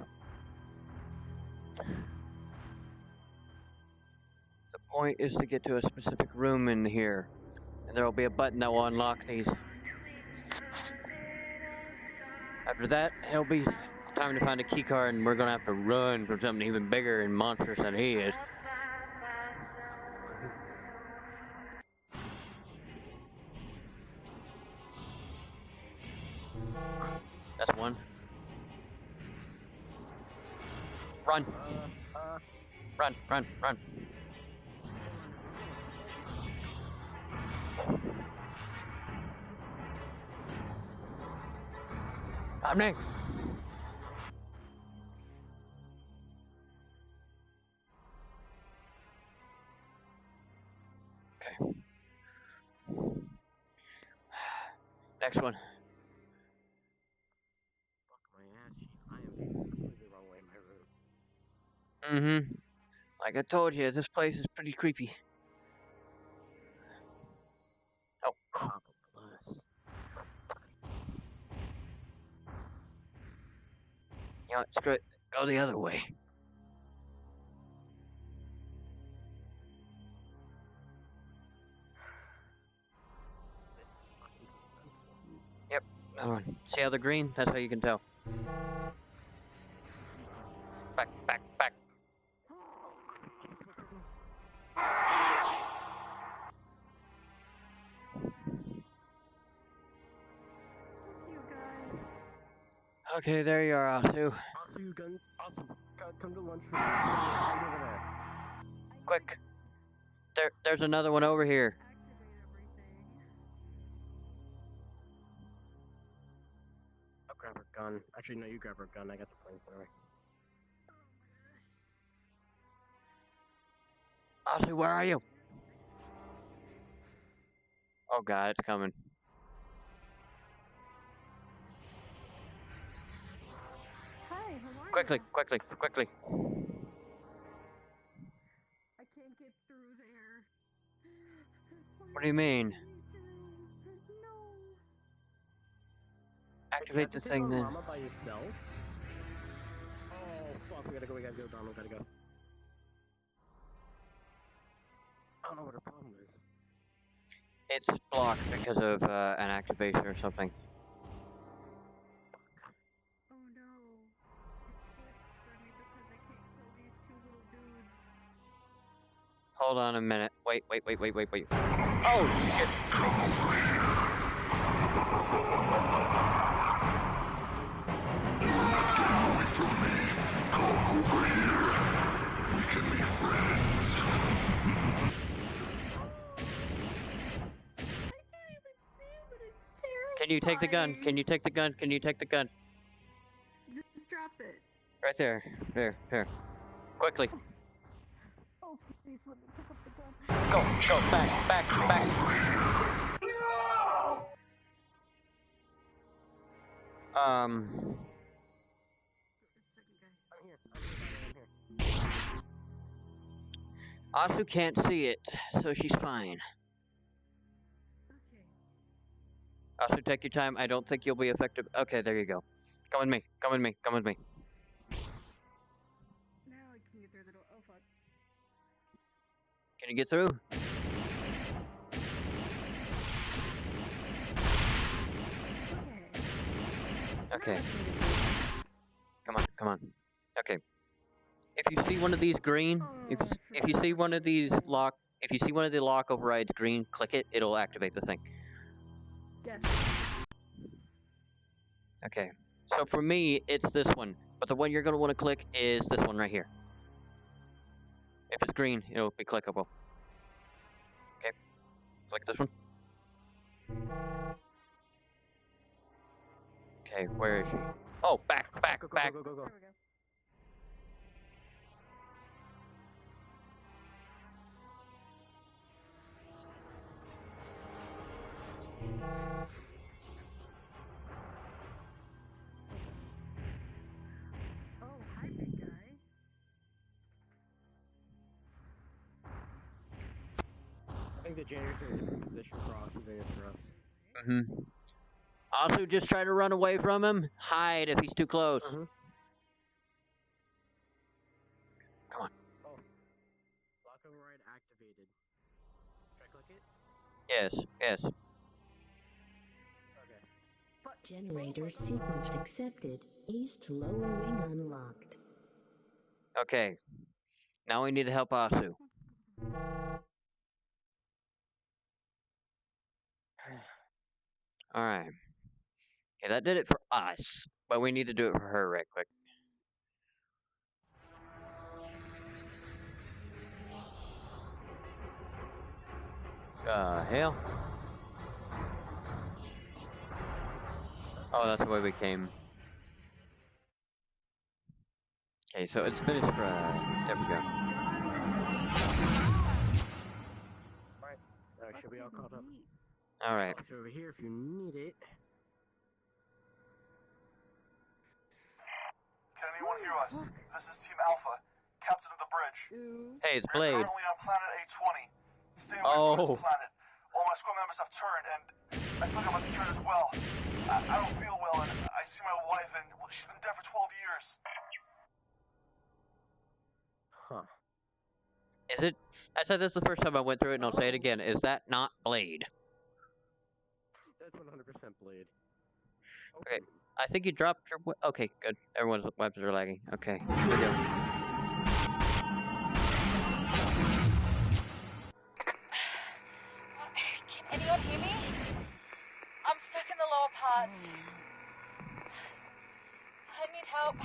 The point is to get to a specific room in here. And there will be a button that will unlock these. After that, it'll be time to find a key card, and we're gonna have to run from something even bigger and monstrous than he is. That's one. Run. Run, run, run. Happening. Okay. Next one. Fuck my ass cheek. I am facing completely the wrong way in my room. Mm-hmm. Like I told you, this place is pretty creepy. Oh. Papa bless. You know what, screw it. Go the other way. This is fucking suspenseful. Yep. Another one. See how they're green? That's how you can tell. Back, back, back. Fuck you, guy. Okay, there you are, Asu. Come to lunch for over there. Quick. There's another one over here. Activate everything. I'll grab her gun. Actually, no, you grab her gun. I got the flamethrower. Asu, where are you? Oh god, it's coming. Hi, how are Quickly, you? quickly, quickly. I can't get through there. What do you mean? No. Activate the thing then. Mama by yourself? Oh fuck, we gotta go, Donald, gotta go. I don't know what her problem is. It's blocked because of an activation or something. Oh no. It's glitched for me because I can't kill these two little dudes. Hold on a minute. Wait. Oh shit! Away from me. Come over here. We can be friends. I can't even see, but it's terrifying. Can you take the gun? Can you take the gun? Can you take the gun? Just drop it. Right there. There. Quickly. Oh, please let me pick up the gun. Go, back. Asu can't see it, so she's fine. Okay. Asu, take your time. I don't think you'll be affected. Okay, there you go. Come with me. Now I can get through the door. Oh fuck. Can you get through? Okay. Come on. Okay. If you see one of these green, if you see one of these if you see one of the lock overrides green, click it. It'll activate the thing. Yes. Okay. So for me, it's this one, but the one you're gonna want to click is this one right here. If it's green, it'll be clickable. Okay. Click this one. Okay, where is she? Oh, back. Go. There we go. Oh, hi, big guy. I think the janitor's in a different position for us than it is for us. Mm-hmm. Also, just try to run away from him. Hide if he's too close. Mm-hmm. Come on. Oh. Lock override activated. Should I click it? Yes. Okay. Generator sequence accepted. East lower wing unlocked. Okay. Now we need to help Asu. Alright. Okay, that did it for us. But we need to do it for her right quick. Hell? Oh, that's the way we came. Okay, so it's finished for, there we go. Alright, should be all caught up. Alright. It's over here if you need it. Can anyone hear us? This is Team Alpha, captain of the bridge. Hey, it's We're Blade. currently on planet A20. Stay away from this planet. All my squad members have turned, and I feel like I'm about to turn as well. I don't feel well, and I see my wife, and well, she's been dead for 12 years. Huh. Is it? I said this the first time I went through it, and I'll say it again. Is that not Blade? That's 100% Blade. Okay. I think you dropped your... Okay, good. Everyone's weapons are lagging. Okay, here we go. Can anyone hear me? I'm stuck in the lower parts. I need help.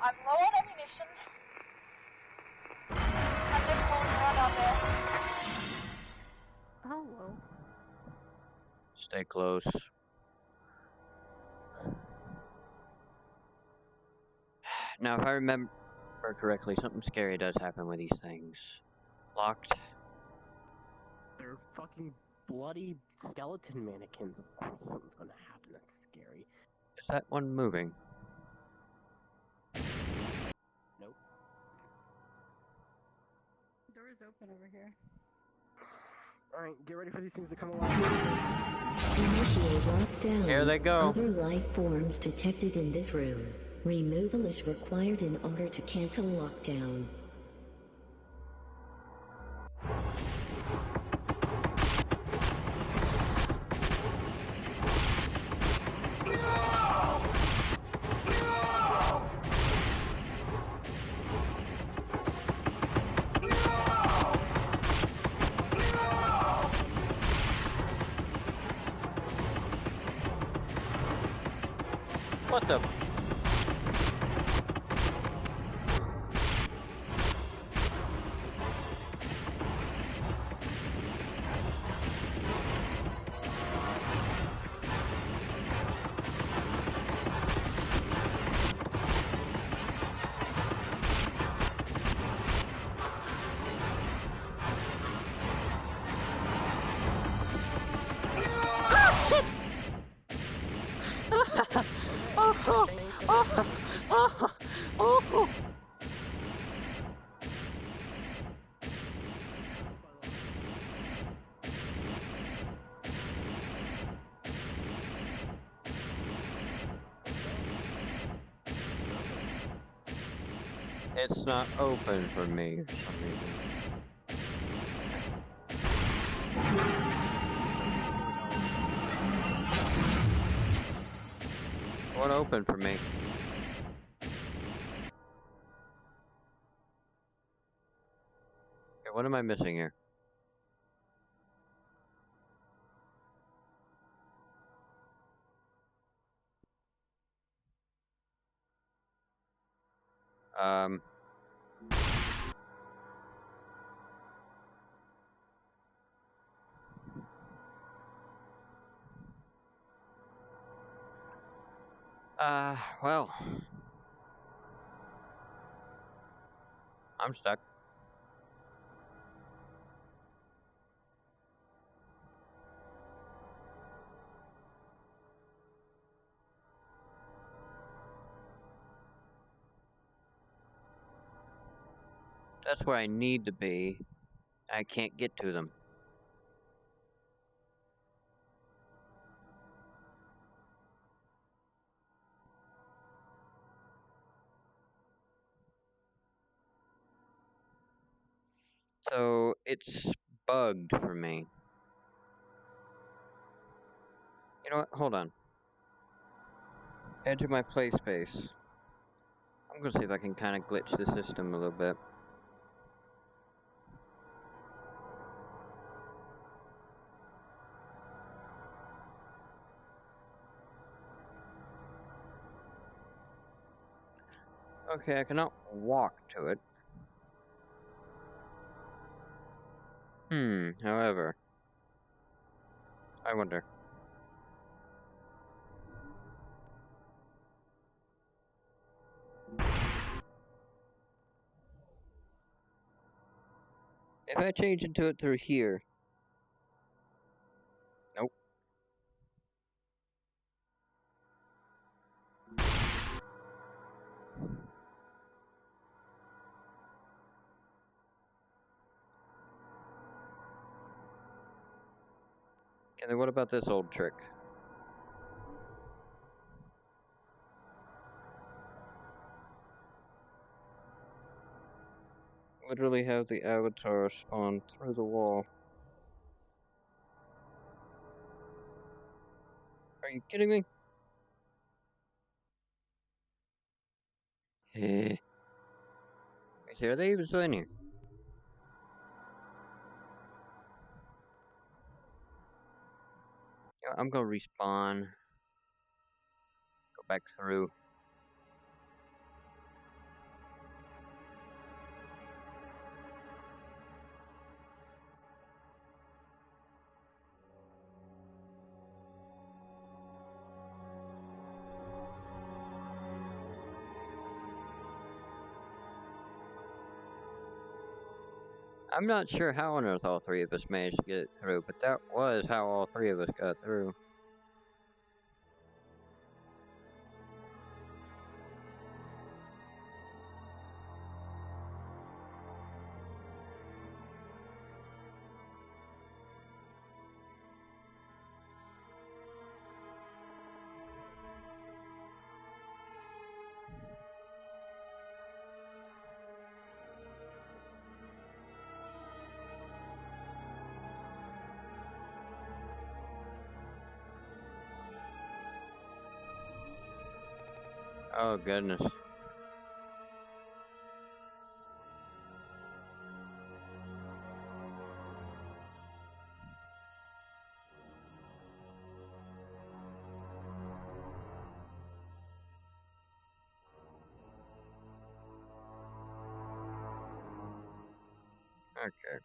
I'm low on ammunition. I'm getting falling around out there. Hello. Stay close. Now, if I remember correctly, something scary does happen with these things. Locked. They're fucking bloody skeleton mannequins. Of course something's gonna happen that's scary. Is that one moving? Nope. Door is open over here. Alright, get ready for these things to come alive. Initiate lockdown. Here they go. Other life forms detected in this room. Removal is required in order to cancel lockdown. What the? It's not open for me for some reason. It won't open for me. Okay, what am I missing here? Well. I'm stuck. That's where I need to be. I can't get to them. So it's bugged for me. You know what? Hold on. Head to my play space. I'm gonna see if I can kind of glitch the system a little bit. Okay, I cannot walk to it. However, I wonder. If I change into it through here. Nope. Okay, then what about this old trick? Literally have the avatar spawn through the wall. Are you kidding me? Eh. Are they even still in here? Yeah, I'm gonna respawn. Go back through. I'm not sure how on earth all three of us managed to get it through, but that was how all three of us got through. Oh goodness. Okay.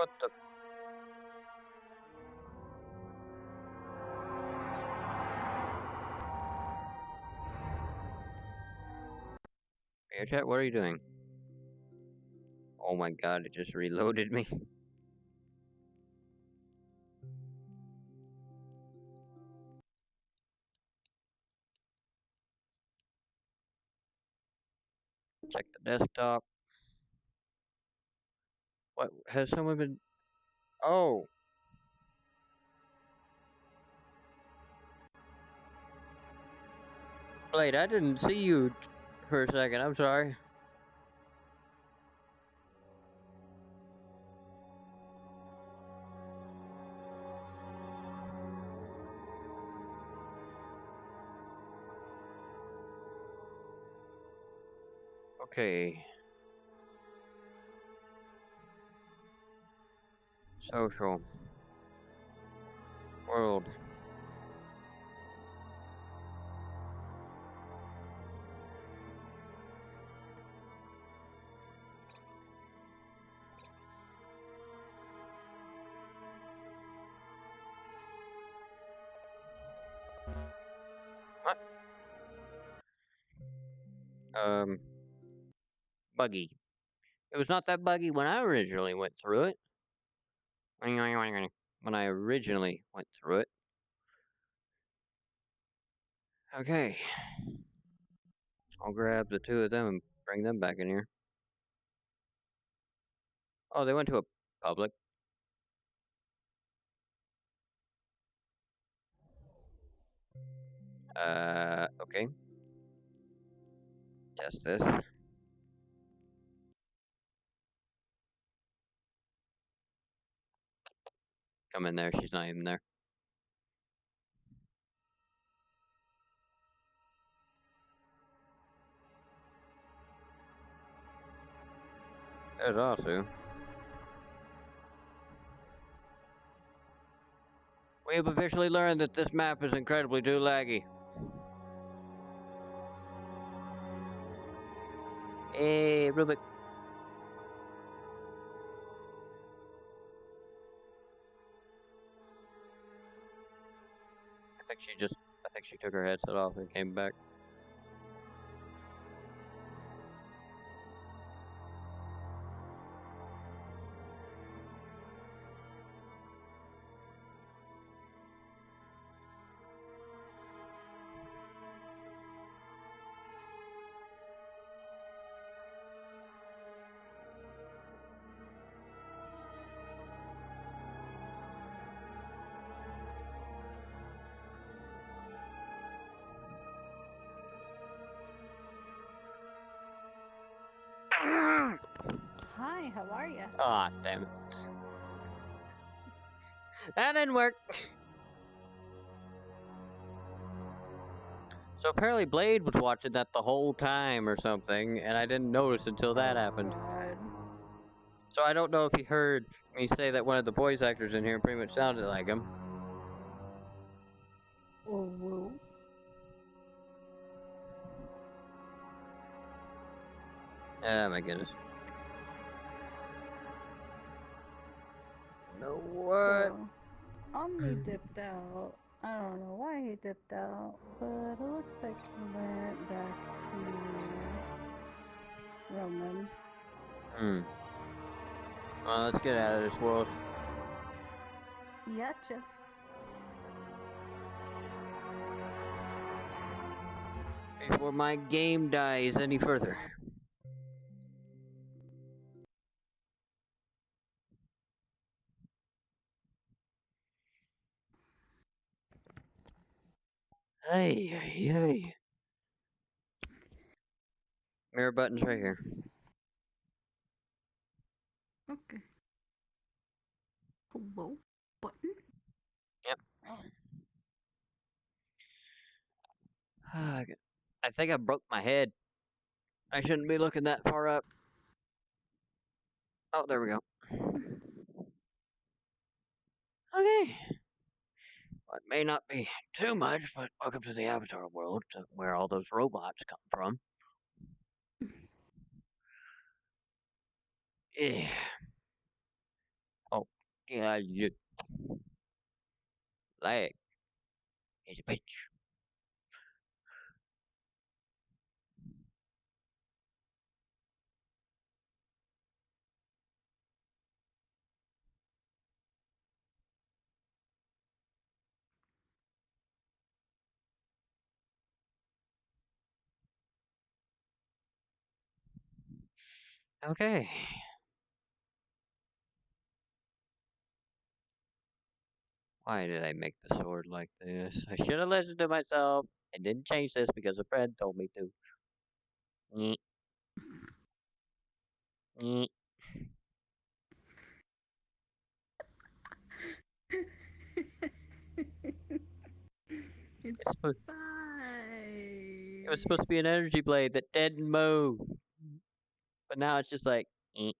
What the? VRChat, what are you doing? Oh my god, it just reloaded me. Check the desktop. What? Has someone been... Oh! Blade, I didn't see you for a second, I'm sorry. Okay. Social. World. buggy. It was not that buggy when I originally went through it. When I originally went through it. Okay. I'll grab the two of them and bring them back in here. Oh, they went to a public. Okay. Test this. Come in there, she's not even there. There's Asu. We have officially learned that this map is incredibly too laggy. Hey, Rubik. I think she took her headset off and came back. Hi, how are you? Ah, damn it. That didn't work. So apparently Blade was watching that the whole time or something, and I didn't notice until that happened. God. So I don't know if he heard me say that one of the voice actors in here pretty much sounded like him. Oh, whoa. Oh my goodness. You know what? So, Omni dipped out. I don't know why he dipped out, but it looks like he went back to Roman. Well, let's get out of this world. Gotcha. Before my game dies any further. Hey, hey. Mirror button's right here. Okay. Hello? Button? Yep. I think I broke my head. I shouldn't be looking that far up. Oh, there we go. Okay. Well, it may not be too much, but welcome to the Avatar world, where all those robots come from. Yeah. Oh, yeah, you. Lag. He's a bitch. Okay. Why did I make the sword like this? I should have listened to myself and didn't change this because a friend told me to. Nyeh. Nyeh. It's supposed, fine. it was supposed to be an energy blade that didn't move. But now it's just like, eh.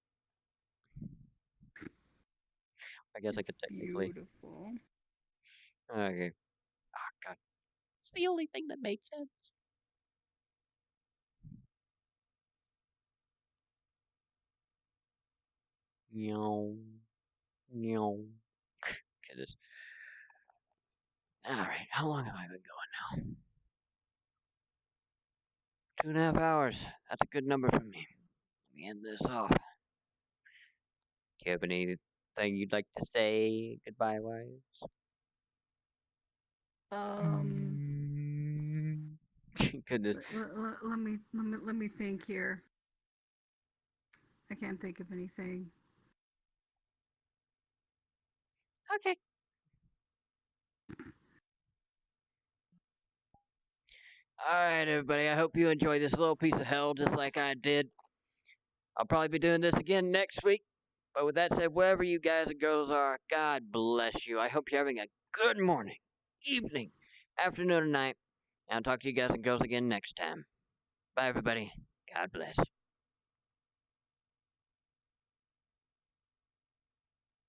I guess I could technically. Beautiful. Okay. Oh, God. It's the only thing that made sense. No. No. Okay, this. Alright, how long have I been going now? 2.5 hours. That's a good number for me. Let me end this off. Do you have anything you'd like to say goodbye wise? Goodness. Let me think here. I can't think of anything. Okay. Alright, everybody. I hope you enjoy this little piece of hell just like I did. I'll probably be doing this again next week. But with that said, wherever you guys and girls are, God bless you. I hope you're having a good morning, evening, afternoon, or night. And I'll talk to you guys and girls again next time. Bye, everybody. God bless.